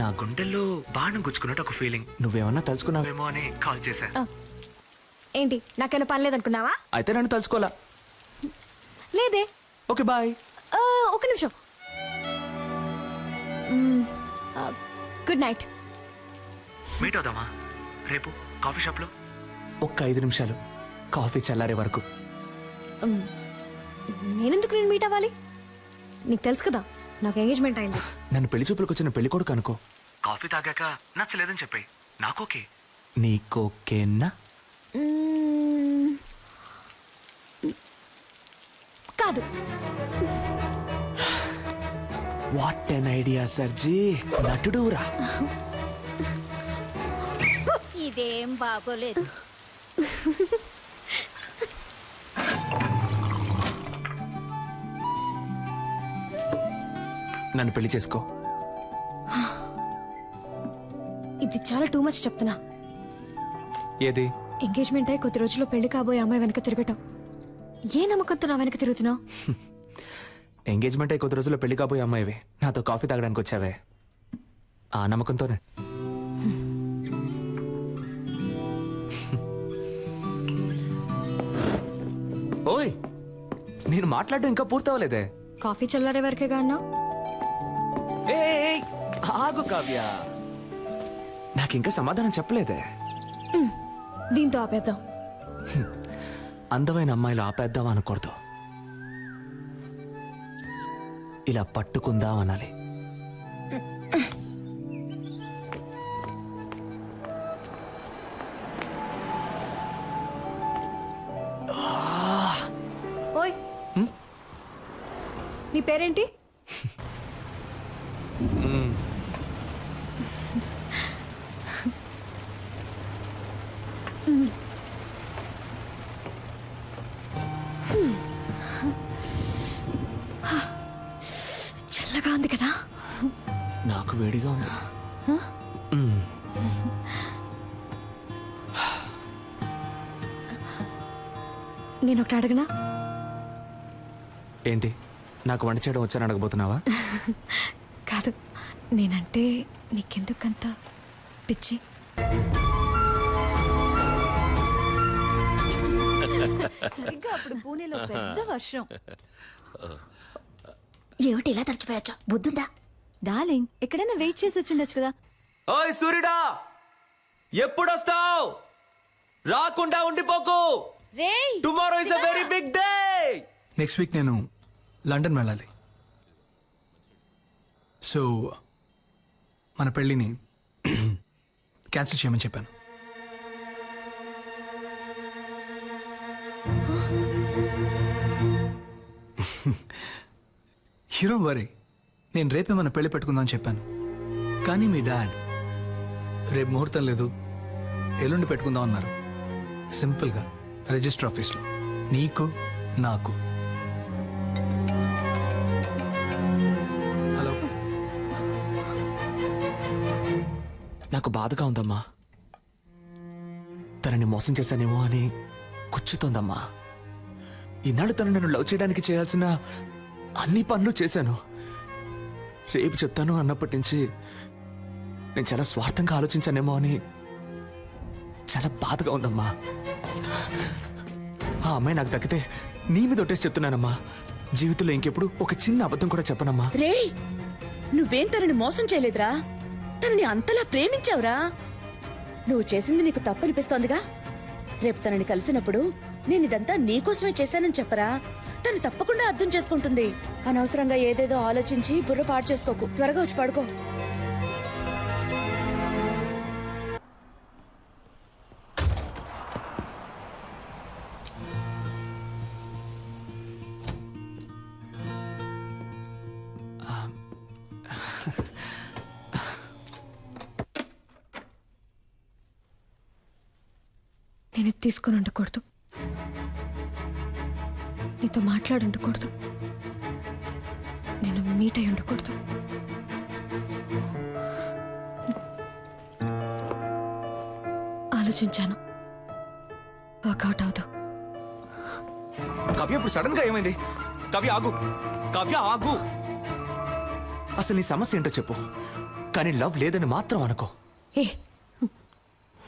నా గుండెల్లో బాణం గుచ్చుకున్నట్టు ఒక ఫీలింగ్. నువ్వేమన్నా తలుచుకున్నావేమో అని కాల్ చేశా. ఏంటి, నాకేమైనా పని లేదనుకున్నావా? అయితే నన్ను తలుచుకోవాలా? లేదే. Okay bye. ఒక నిమిషం. Good night. మీట్ అవుదామా రేపు కాఫీ షాప్లో? ఒక్క 5 నిమిషాలు, కాఫీ చల్లారే వరకు. నేనెందుకు నేను మీట్ అవ్వాలి? నీకు తెలుసు కదా నాకు ఎంగేజ్మెంట్ అయింది. నన్ను పెళ్లి చూపులకు వచ్చిన పెళ్లి కొడుకు అనుకో. కాఫీ తాగాక నచ్చలేదని చెప్పాయి, నాకోకే. నీకోకేనా? కాదు. వాట్ ఎన్ ఐడియా సర్జీ, నటుడురా. ఇదేం బాగోలేదు. నన్ను పెళ్లి చేసుకో. ఇది చాలా టూ మచ్ చెప్తున్నా. ఏది? ఎంగేజ్మెంట్ అయి కొద్ది రోజుల్లో పెళ్లి కాబోయే అమ్మాయి వెనక తిరగటం. ఏ నమ్మకంతో నా వెనక తిరుగుతున్నావు? ఎంగేజ్మెంట్ అయి కొద్ది రోజుల్లో పెళ్లి కాబోయే అమ్మాయివి నాతో కాఫీ తాగడానికి వచ్చావే, ఆ నమ్మకంతోనే. ఓయ్, నేను మాట్లాడడం ఇంకా పూర్తవలేదే. కాఫీ చల్లారే వరకేగా అన్నావు. ఏయ్, ఆగు కావ్య, నాకింకా సమాధానం చెప్పలేదే. దీంతో ఆపేద్దాం. అందమైన అమ్మాయిలు ఆపేద్దాం అనకూడదు, ఇలా పట్టుకుందాం అనాలి. ఓయ్, నీ పేరేంటి? చల్లగా ఉంది కదా? నాకు వేడిగా ఉంది. నేను ఒకటి అడగనా? ఏంటి, నాకు వంట చేయడం వచ్చని అడగబోతున్నావా? కాదు, నేనంటే నీకెందుకంత పిచ్చి? సరిగ్గా అప్పుడు పూణేలో పెద్ద వర్షం. ఏమిటి ఇలా తడిచిపోయొచ్చా? బుద్ధుందా? డార్లింగ్, ఎక్కడైనా వెయిట్ చేసి వచ్చిండొచ్చు కదా. ఓయ్ సూర్యుడా, ఎప్పుడొస్తావు? రాకుండా ఉండిపోకు. Tomorrow is a very big day. Next week నేను లండన్ వెళ్ళాలి. సో మన పెళ్ళిని క్యాన్సిల్ చేయమని చెప్పాను. హీరో వరీ, నేను రేపే మన పెళ్లి పెట్టుకుందాం చెప్పాను. కానీ మీ డాడ్ రేపు ముహూర్తం లేదు, ఎల్లుండి పెట్టుకుందాం అన్నారు. సింపుల్గా రిజిస్టర్ ఆఫీస్లో, నీకు నాకు. హలో, నాకు బాధగా ఉందమ్మా. తనని మోసం చేశానేమో అని కూర్చుతోందమ్మా. ఈనాడు తను నన్ను లవ్ చేయడానికి చేయాల్సిన అన్ని పనులు చేశాను. రేపు చెప్తాను అన్నప్పటి నుంచి నేను చాలా స్వార్థంగా ఆలోచించానేమో అని చాలా బాధగా ఉందమ్మా. ఆ అమ్మాయి నాకు దక్కితే నీ మీద ఒట్టేసి చెప్తున్నానమ్మా, జీవితంలో ఇంకెప్పుడు ఒక చిన్న అబద్ధం కూడా చెప్పనమ్మా. రేయ్, నువ్వేం తనని మోసం చేయలేదురా, తనని అంతలా ప్రేమించావురా. నువ్వు చేసింది నీకు తప్పనిపిస్తోందిగా. రేపు తనని కలిసినప్పుడు నేను ఇదంతా నీకోసమే చేశానని చెప్పరా, తను తప్పకుండా అర్థం చేసుకుంటుంది. అనవసరంగా ఏదేదో ఆలోచించి బుర్ర పాడు చేసుకోకు. త్వరగా వచ్చి పడుకో. నేను ఇది తీసుకుని ఉండకూడదు, నీతో మాట్లాడి ఉండకూడదు, నేను మీట్ అయి ఉండకూడదు. ఆలోచించాను, వర్కౌట్ అవుతావు. కావ్య, ఇప్పుడు సడన్ గా ఏమైంది? కావ్య ఆగు, కావ్య ఆగు. అసలు నీ సమస్య ఏంటో చెప్పు, కానీ లవ్ లేదని మాత్రం అనుకో. ఏ,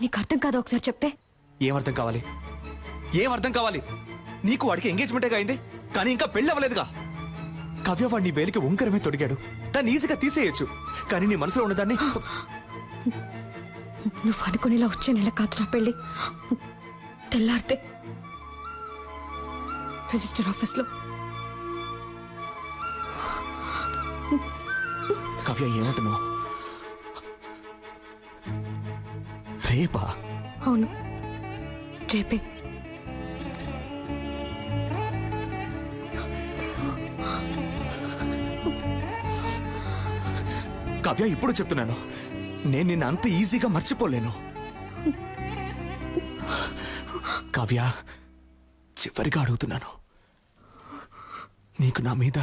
నీకు అర్థం కాదు, ఒకసారి చెప్తే. ఏమర్థం కావాలి? ఏమర్థం కావాలి? నీకు వాడికి ఎంగేజ్మెంటే అయింది, కానీ ఇంకా పెళ్ళి అవ్వలేదుగా. కావ్య వాడిని వేలికి ఉంకరమే తొడిగాడు, దాన్ని ఈజీగా తీసేయచ్చు. కానీ నీ మనసులో ఉన్నదాన్ని నువ్వు అనుకునేలా వచ్చే నెల కాదురా పెళ్ళి. తెల్లారితే రిజిస్టర్ ఆఫీస్లో. కావ్య, ఏమంటున్నావు? రేపా? అవును, రేపే. కావ్య, ఇప్పుడు చెప్తున్నాను, నేను నిన్ను అంత ఈజీగా మర్చిపోలేను. కావ్య, చివరిగా అడుగుతున్నాను, నీకు నా మీద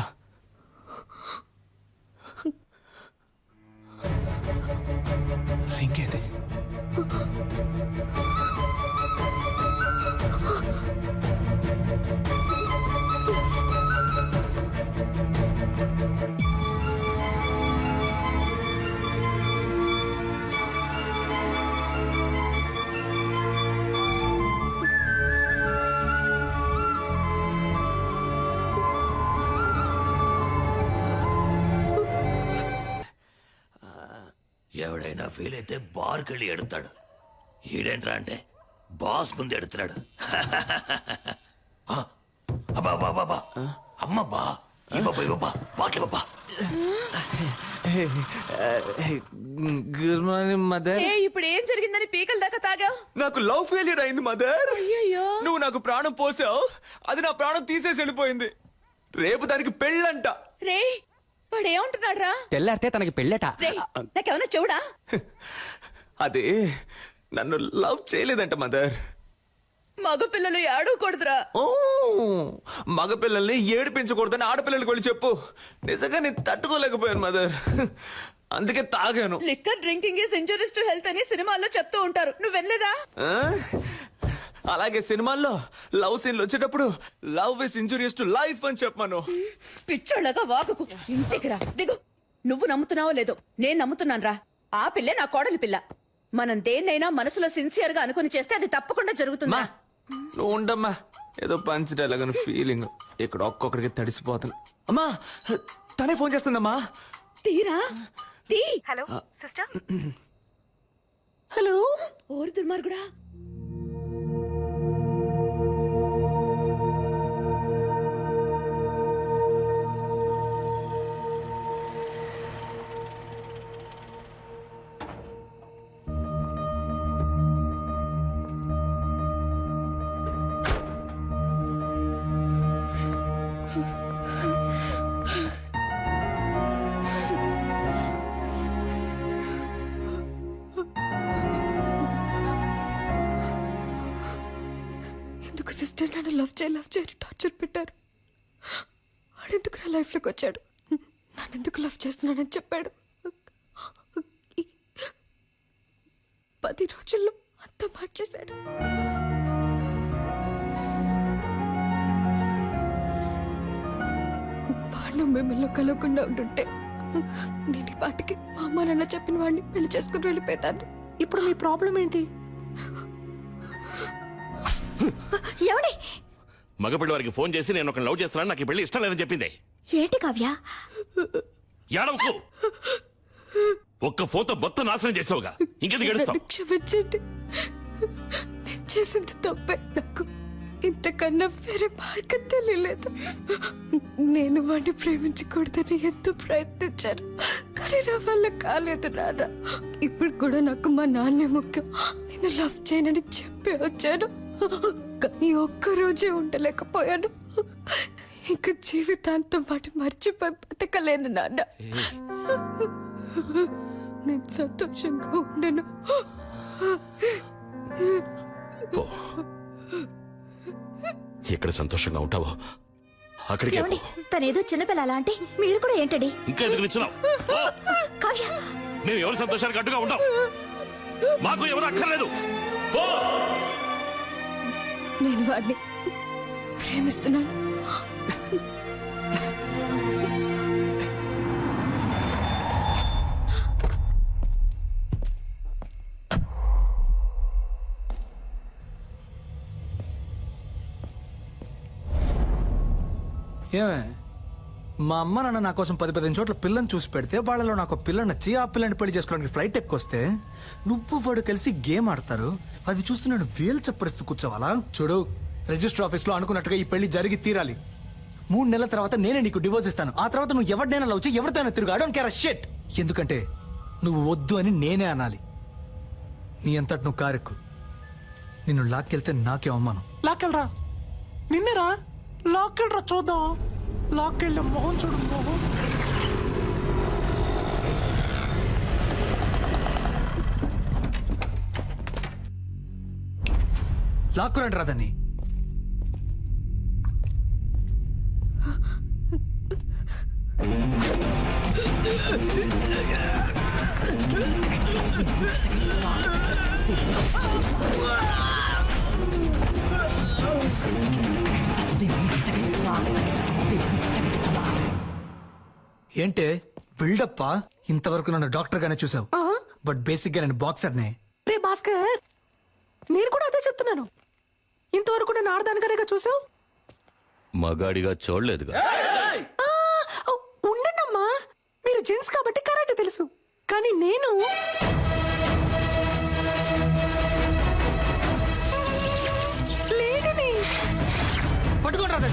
ఇంకేది ఎవడైనా ఫీల్ అయితే బార్కి వెళ్ళి ఎడతాడు. ఈడేంట్రా అంటే బాస్ ముందు ఎడుతున్నాడు. అబ్బా అమ్మబ్బా ఇవ్వబ్బా బాకివ్వబ్బా. Good morning mother. ఇప్పుడు ఏం జరిగిందని పీకల దాకా తాగావు? నాకు లవ్ ఫెయిల్యూర్ అయింది మదర్. అయ్యయ్యో. నువ్వు నాకు ప్రాణం పోసావు, అది నా ప్రాణం తీసేసి వెళ్ళిపోయింది. రేపు దానికి పెళ్ళంట. రే వాడు ఏమంటున్నాడు రా? తెల్లారితే తనకి పెళ్ళట. నాకేమన్నా చెవుడా? అదే నన్ను లవ్ చేయలేదంట మదర్. మగపిల్లలు ఏడవకూడదురా. ఓ మగపిల్లల్ని ఏడిపించకూడదని ఆడపిల్లలకి వెళ్ళి చెప్పు. నిజంగా నేను తట్టుకోలేకపోయాను మదర్, అందుకే తాగాను. Liquor drinking is injurious to health అని సినిమాల్లో చెప్తూ ఉంటారు, నువ్వు వినలేదా? అలాగే సినిమాల్లో లవ్ సీన్లు వచ్చేటప్పుడు love is injurious to life అని చెప్పాను. పిచ్చోళ్ళగా వాగుకు, ఇంటికి రా. దిగు. నువ్వు నమ్ముతున్నావో లేదో నేను నమ్ముతున్నాను రా. ఆ పిల్లే నా కోడలి పిల్ల. మనం దేన్నైనా మనసులో సిన్సియర్ గా అనుకుని చేస్తే అది తప్పకుండా జరుగుతుందా? నువ్వు ఉండమ్మా, ఏదో పంచడేలాగని ఫీలింగ్. ఇక్కడ ఒక్కొక్కరికి తడిసిపోతాను. అమ్మా తనే ఫోన్ చేస్తుందమ్మా. తీరా తీ. Hello sister. హలో. ఓరి దుర్మార్గుడా. సిస్టర్ నన్ను లవ్ చేయని టార్చర్ పెట్టారు. వాడెందుకు నా లైఫ్లోకి వచ్చాడు? నన్నెందుకు లవ్ చేస్తున్నానని చెప్పాడు. 10 రోజుల్లో అంతా మార్చేశాడు. వాడు మిమ్మల్ని కలవకుండా ఉంటుంటే నేను ఈ పాటికి మా అమ్మ నాన్న చెప్పిన వాడిని పెళ్లి చేసుకుని వెళ్ళిపోతాను. ఇప్పుడు మీ ప్రాబ్లం ఏంటి? ఎవడి మగపిల్లి వారికి ఫోన్ చేసి నేను ఒక లవ్ చేస్తున్నాను, నాకు ఈ పెళ్లి ఇష్టం లేదని చెప్పింది. ఏంటి కావ్య? ఏడవకు. ఒక్క ఫోటో మొత్తం నాశనం చేసావుగా, ఇంకెందుకు ఏడుస్తావు? క్షమించండి, నేను చేసింది తప్పే. నాకు ఇంతకన్నా వేరే మార్గం తెలియలేదు. నేను వాడిని ప్రేమించకూడదని ఎంతో ప్రయత్నించాను, కానీ నా వల్ల కాలేదు నాన్న. ఇప్పుడు కూడా నాకు మా నాన్నే ముఖ్యం. నేను లవ్ చేయనని చెప్పి వచ్చాను, కానీ ఒక్కరోజే ఉండలేకపోయాను. ఇంకా జీవితాంతం వాటి మర్చిపోయి బతకలేను నాన్న. నేను సంతోషంగా ఉండను. ఎక్కడ సంతోషంగా ఉంటావో అక్కడికి తనేదో చిన్నపిల్ల అలా అంటే మీరు కూడా ఏంటండి ఇంకా ఎదురు నిచ్చున్నావు? కావ్య, మేము ఎవరి సంతోషానికి అడ్డుగా ఉంటాం? మాకు ఎవరు అక్కర్లేదు. నేను వాడిని ప్రేమిస్తున్నాను. ఏమే, మా అమ్మ నాన్న నా కోసం 10-15 చోట్ల పిల్లని చూసి పెడితే వాళ్ళలో నాకు పిల్ల నచ్చి ఆ పిల్లని పెళ్లి చేసుకోవడానికి ఫ్లైట్ ఎక్కొస్తే నువ్వు వాడు కలిసి గేమ్ ఆడతారు. అది చూస్తూ నేను వేలు చప్పరిస్తూ కూర్చోవాలా? చూడు, రిజిస్టర్ ఆఫీస్ లో అనుకున్నట్టుగా ఈ పెళ్లి జరిగి తీరాలి. 3 నెలల తర్వాత నేనే నీకు డివోర్స్ ఇస్తాను. ఆ తర్వాత నువ్వు ఎవరినైనా లవ్ చేయి, ఎవరితోనైనా తిరుగు. I don't care a shit. ఎందుకంటే నువ్వు వద్దు అని నేనే అనాలి. నీ అంతటి నువ్వు కారెక్కు. నిన్ను లాక్కెళ్తే నాకే అవమానం. లాక్కెళ్ళరా, నిన్నేరా లాక్కెళ్ళరా, చూద్దాం. లాక్కెళ్ళ మొహం చూడు, మొహం. లాక్కురండి రాదని. ఏంటే బిల్డప్పా? ఇంతవరకు నన్ను డాక్టర్ గానే చూసావు, బట్ బేసిక్ గా నేను బాక్సర్ నే. రే భాస్కర్, నేను కూడా అదే చెప్తున్నాను. ఇంతవరకు నేను ఆడదానిగానేగా చూసావు. మగాడిగా చూడలేదుగా. ఉండండమ్మా, మీరు జెంట్స్ కాబట్టి కరాటే తెలుసు, కానీ నేను లేడీని. పట్టుకోండి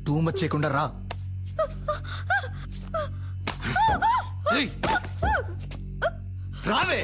టూ మచ్ చేయకుండా రా. రావే.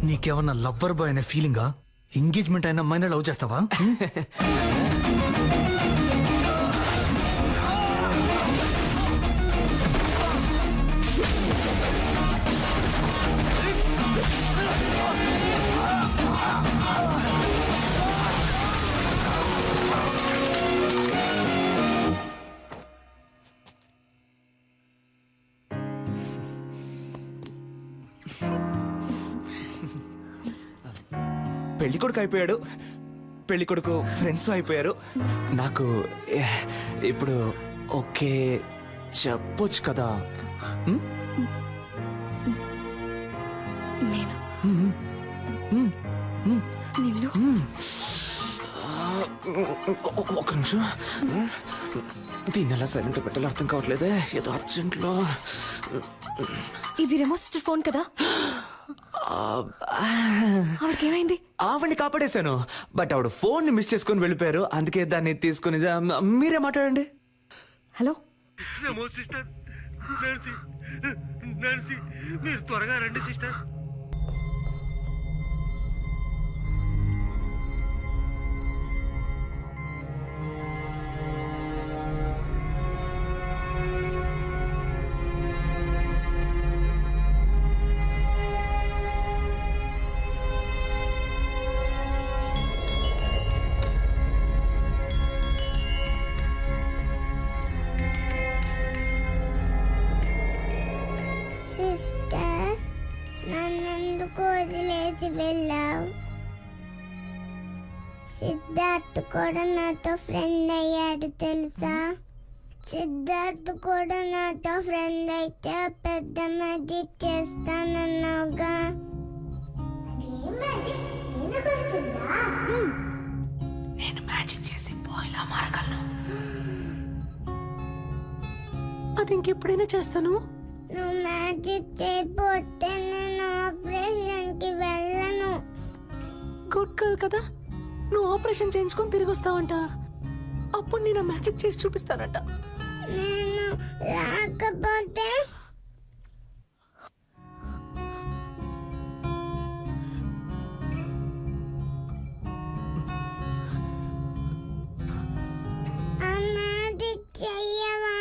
నీకేమన్నా లవ్వర్ బాయ్ అనే ఫీలింగా? ఎంగేజ్మెంట్ అయిన అమ్మాయిని లవ్ చేస్తావా? పెళ్లి కొడుకు అయిపోయాడు, పెళ్లి కొడుకు ఫ్రెండ్స్ అయిపోయారు. నాకు ఇప్పుడు ఓకే చెప్పొచ్చు కదా. ఒక నిమిషం, దీన్ని ఎలా సైలెంట్ పెట్టాలో అర్థం కావట్లేదే. ఏదో అర్జెంట్లో. ఇది రెమో సిస్టర్ ఫోన్ కదా? ఆవిడకేమైంది? ఆవిడ్ని కాపాడేశాను, బట్ ఆవిడ ఫోన్ ని మిస్ చేసుకుని వెళ్ళిపోయారు. అందుకే దాన్ని తీసుకుని మీరే మాట్లాడండి. హలో సిస్టర్, నర్సి మీరు త్వరగా రండి సిస్టర్. సిస్టర్, నన్నెందుకు వదిలేసి వెళ్ళావు? సిద్ధార్థ్ కూడా నాతో ఫ్రెండ్ అయ్యాడు తెలుసా? సిద్ధార్థ్ కూడా నాతో ఫ్రెండ్ అయితే పెద్ద మ్యాజిక్ చేస్తానన్నావుగా. నేను మ్యాజిక్ చేసి బాయ్లా మారగలను. అది ఇంకెప్పుడైనా చేస్తాను. నువ్వు మ్యాజిక్ చేయకపోతే నేను ఆపరేషన్ కి వెళ్ళను. గుడ్ గర్ల్ కదా, నువ్వు ఆపరేషన్ చేయించుకొని తిరిగి వస్తావంట. అప్పుడు నేను మ్యాజిక్ చేసి చూపిస్తానంట. నేను రాకపోతే ఆ మ్యాజిక్ చెయ్యవా?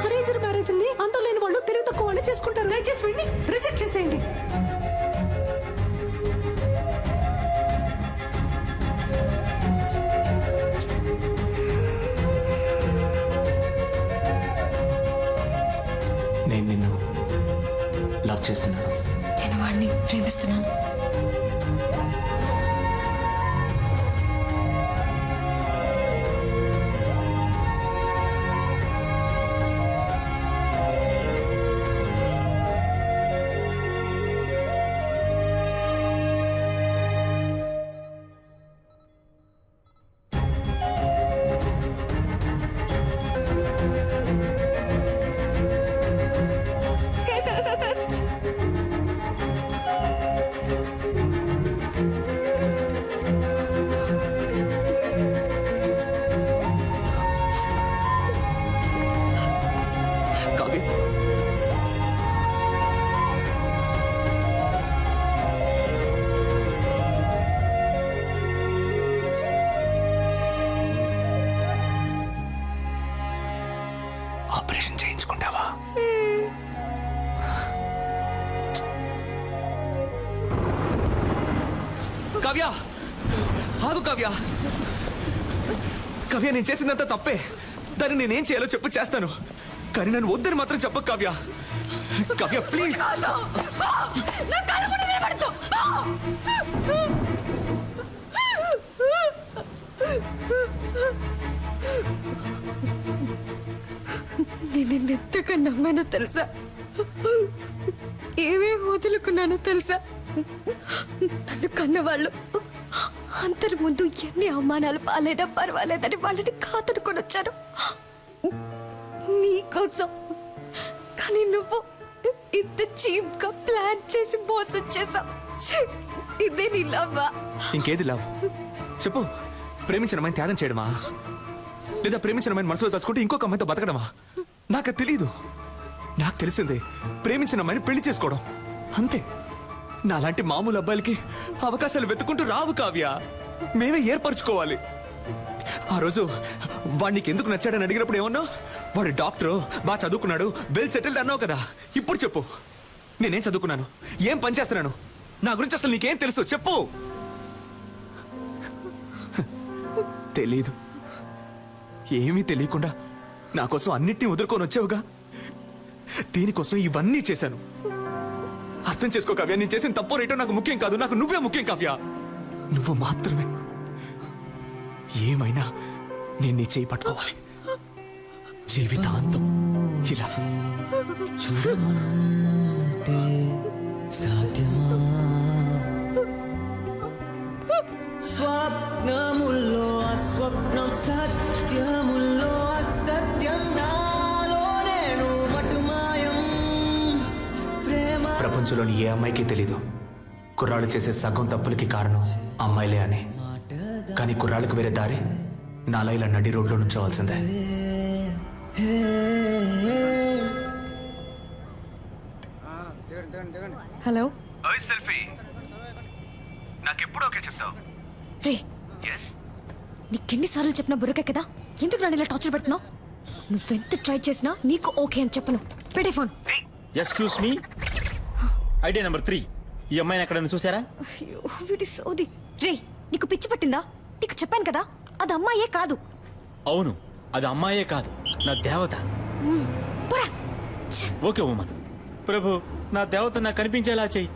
అరేంజ్డ్ మ్యారేజ్ ని అంతం లేని వాళ్ళు తెలివి తక్కువ వాళ్ళు చేసుకుంటారు. దయచేసి వెళ్ళి రిజెక్ట్ చేసేయండి. నేను నిన్ను లవ్ చేస్తున్నాను. నేను వాడిని ప్రేమిస్తున్నాను. కావ్య, ఆపరేషన్ చేయించుకుంటావా? కావ్య, ఆగు కావ్య. కావ్య, నేను చేసిందంతా తప్పే. దాన్ని నేనేం చేయాలో చెప్పు, చేస్తాను. కానీ నన్ను వద్దని మాత్రం చెప్పకు కావ్య. కావ్య ప్లీజ్. నేను ఎంతగా నమ్మానో తెలుసా? ఏమేమి వదులుకున్నానో తెలుసా? నన్ను కన్నవాళ్ళు అందరి ముందు ఎన్ని అవమానాలు పాలైనా పర్వాలేదని వాళ్ళని కాతుడుకొని వచ్చాను నీకోసం. కానీ నువ్వు ఇంత చీప్ గా ప్లాన్ చేసి మోసం చేసావు. ఇదే నీ లవ్వా? ఇంకేది లవ్ చెప్పు. ప్రేమించిన అమ్మాయిని త్యాగం చేయడమా, లేదా ప్రేమించిన అమ్మాయిని మనసులో తలుచుకుంటే ఇంకొక అమ్మాయితో బతకడమా? నాకు తెలీదు. నాకు తెలిసిందే ప్రేమించిన అమ్మాయిని పెళ్లి చేసుకోవడం, అంతే. నాలాంటి మామూలు అబ్బాయిలకి అవకాశాలు వెతుకుంటూ రావు కావ్య. మేమే ఏర్పరచుకోవాలి. ఆ రోజు వాడికి ఎందుకు నచ్చాడని అడిగినప్పుడు ఏమన్నా? వాడు డాక్టరు, బాగా చదువుకున్నాడు, వెల్ సెటిల్డ్ అన్నావు కదా. ఇప్పుడు చెప్పు, నేనేం చదువుకున్నాను, ఏం పని చేస్తున్నాను, నా గురించి అసలు నీకేం తెలుసు చెప్పు. తెలీదు. ఏమీ తెలియకుండా నా కోసం అన్నిటినీ వదులుకొని వచ్చావుగా. దీనికోసం ఇవన్నీ చేశాను. అర్థం చేసుకో కావ్య, నేను చేసిన తప్పో రేటో నాకు ముఖ్యం కాదు. నాకు నువ్వే ముఖ్యం కావ్య. నువ్వు మాత్రమే. ఏమైనా నేను నీ చేయి పట్టుకోవాలి జీవితాంతం. ఇలా చూడమంటే సాధ్యమా? స్వప్నముల్లో అస్వప్నం, సత్యముల్లో అసత్యం, నాలో నేను మటుమాయం. ప్రేమ ప్రపంచంలోని ఏ అమ్మాయికి తెలీదు కుర్రాళ్ళు చేసే సగం తప్పులకి కారణం అమ్మాయిలే అని. కానీ కుర్రాళ్ళకి వేరే దారి నాలా ఇలా నడి రోడ్లో నుంచోవాల్సిందే. హలో నాకెప్పుడు ఓకే చెప్తావు? రే, నీకెన్నిసార్లు చెప్పినా బుర్రకే కదా, ఎందుకు నన్ను ఇలా టార్చర్ పెడుతున్నావు? నువ్వెంత ట్రై చేసినా నీకు ఓకే అని చెప్పను. పెట్టే phone. Excuse me, idea number 3. ఈ అమ్మాయిని ఎక్కడైనా చూసారా? అయ్యో, వీడి సోది. రే, నీకు పిచ్చి పట్టిందా? నీకు చెప్పాను కదా, అది అమ్మాయే కాదు. అవును, అది అమ్మాయే కాదు, నా దేవత. పోరా. Okay woman. ప్రభు, నా దేవత నాకు కనిపించేలా చెయ్యి.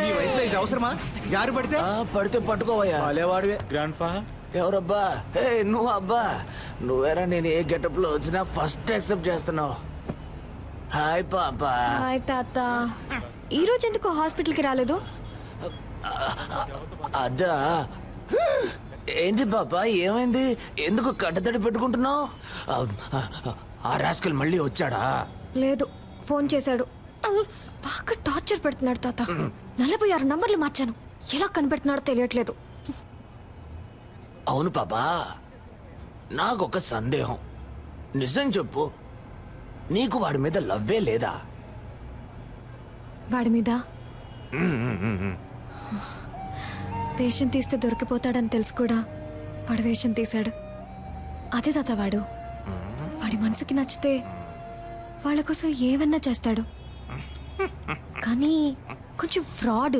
ఈ వయసులో ఇది అవసరమా? జారు పడితే పడితే పట్టుకోవయ్యా. వాడేవాడివే. గ్రాండ్ ఫా ఎవరబ్బా? నువ్వు అబ్బా, నువ్వేరా. నేను ఏ గెటప్ లో వచ్చినా ఫస్ట్ యాక్సెప్ట్ చేస్తున్నావు. హాయ్ పాపా. హాయ్ తాత. ఈ రోజు ఎందుకు హాస్పిటల్కి రాలేదు? అదా, ఏంటి పాపా, ఏమైంది? ఎందుకు కట్టతడి పెట్టుకుంటున్నావు? ఆ రాస్కల్ మళ్ళీ వచ్చాడా? లేదు, ఫోన్ చేశాడు. బాగా టార్చర్ పెడుతున్నాడు తాత. 46 నంబర్లు మార్చాను, ఎలా కనిపెడుతున్నాడో తెలియట్లేదు. అవును పాపా, నాకొక సందేహం. నిజం చెప్పు, నీకు వాడి మీద లవ్వే లేదా? వాడి మీద వేషం తీస్తే దొరికిపోతాడని తెలుసు కూడా వాడు వేషం తీశాడు. అదే తాత వాడు. వాడి మనసుకి నచ్చితే వాళ్ళ కోసం ఏమన్నా చేస్తాడు. కానీ కొంచెం ఫ్రాడ్,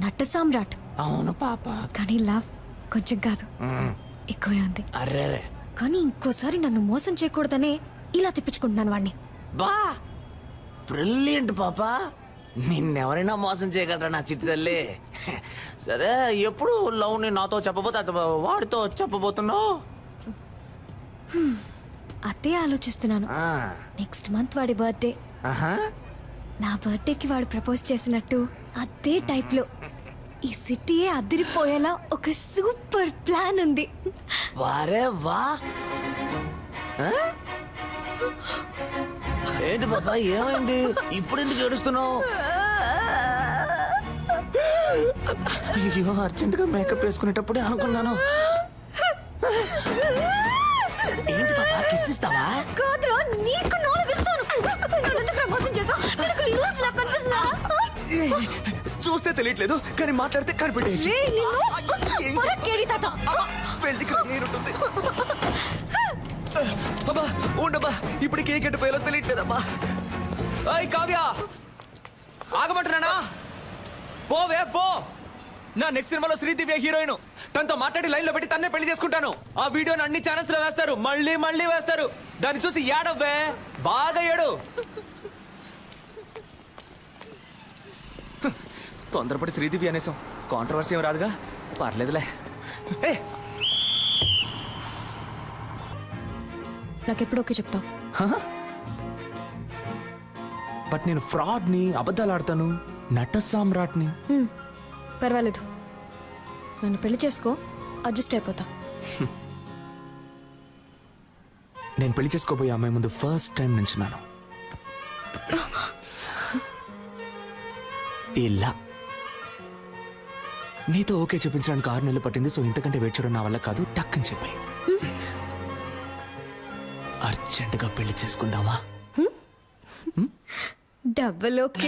నట్ట సామ్రాట్. అవును పాప. కానీ లవ్ కొంచెం కాదు, ఎక్కువే ఉంది. అరే కానీ ఇంకోసారి నన్ను మోసం చేయకూడదనే ఇలా తిప్పించుకుంటున్నాను వాడిని. బా బ్రిలియంట్ పాప. నిన్నెవరైనా మోసం చేయగలరా నా చిట్టి తల్లి? సరే, ఎప్పుడు లవ్ ని నాతో చెప్పబోతే వాడితో చెప్పబోతున్నావు? అదే ఆలోచిస్తున్నాను. నెక్స్ట్ మంత్ వాడి బర్త్డే. నా బర్త్డేకి వాడు ప్రపోజ్ చేసినట్టు అదే టైప్ లో ఈ సిటీయే అదిరిపోయేలా ఒక సూపర్ ప్లాన్ ఉంది. వారే వా. ఏంటి బాబా, ఏమైంది? ఇప్పుడు ఎందుకు ఏడుస్తున్నావు? అయ్యో, అర్జెంట్ గా మేకప్ వేసుకునేటప్పుడే అనుకున్నాను. ఏంటి బాబా, కిస్ ఇస్తావా? కాదురా, నీకు నాలుగిస్తాను. నన్నెందుకురా మోసం చేసావ్? నీకు లూజ్ లా కనిపిస్తుందా? చూస్తే తెలియట్లేదు, కానీ మాట్లాడితే కనిపెట్టేయచ్చు. రేయ్, నిన్ను పొరకేడి తాత. పెళ్లికి నేనుంటుంది. అబ్బా ఉండబ్బా, ఇప్పుడు కేక్ ఎట్టిపోయాలో తెలియట్లేదమ్మా. అయ్ కావ్య, ఆగమంటున్నానా? పోవే పో. నా నెక్స్ట్ సినిమాలో శ్రీదివ్య హీరోయిన్. తనతో మాట్లాడి లైన్ లో పెట్టి తన్నే పెళ్లి చేసుకుంటాను. ఆ వీడియోని అన్ని ఛానల్స్ లో వేస్తారు, మళ్ళీ మళ్ళీ వేస్తారు. దాన్ని చూసి ఏడవ్వే, బాగా ఏడు. తొందరపడి శ్రీదివ్య అనేసాం, కాంట్రవర్సీ ఏం రాదుగా, పర్లేదులే. ఏ నాకెప్పుడు ఓకే చెప్తావు? బట్ నేను ఫ్రాడ్ని, అబద్ధాలు ఆడతాను, నట సామ్రాట్ని. పర్వాలేదు, నన్ను పెళ్లి చేసుకో, అడ్జస్ట్ అయిపోతా. నేను పెళ్లి చేసుకోబోయే అమ్మాయి ముందు ఫస్ట్ టైం నించున్నాను ఇలా. నీతో ఓకే చెప్పించడానికి 6 నెలలు పట్టింది. సో ఇంతకంటే వెయిట్ చేయడం నా వల్ల కాదు, టక్ అని చెప్పాయి. అర్జెంటుగా పెళ్లి చేసుకుందామా? Double okay.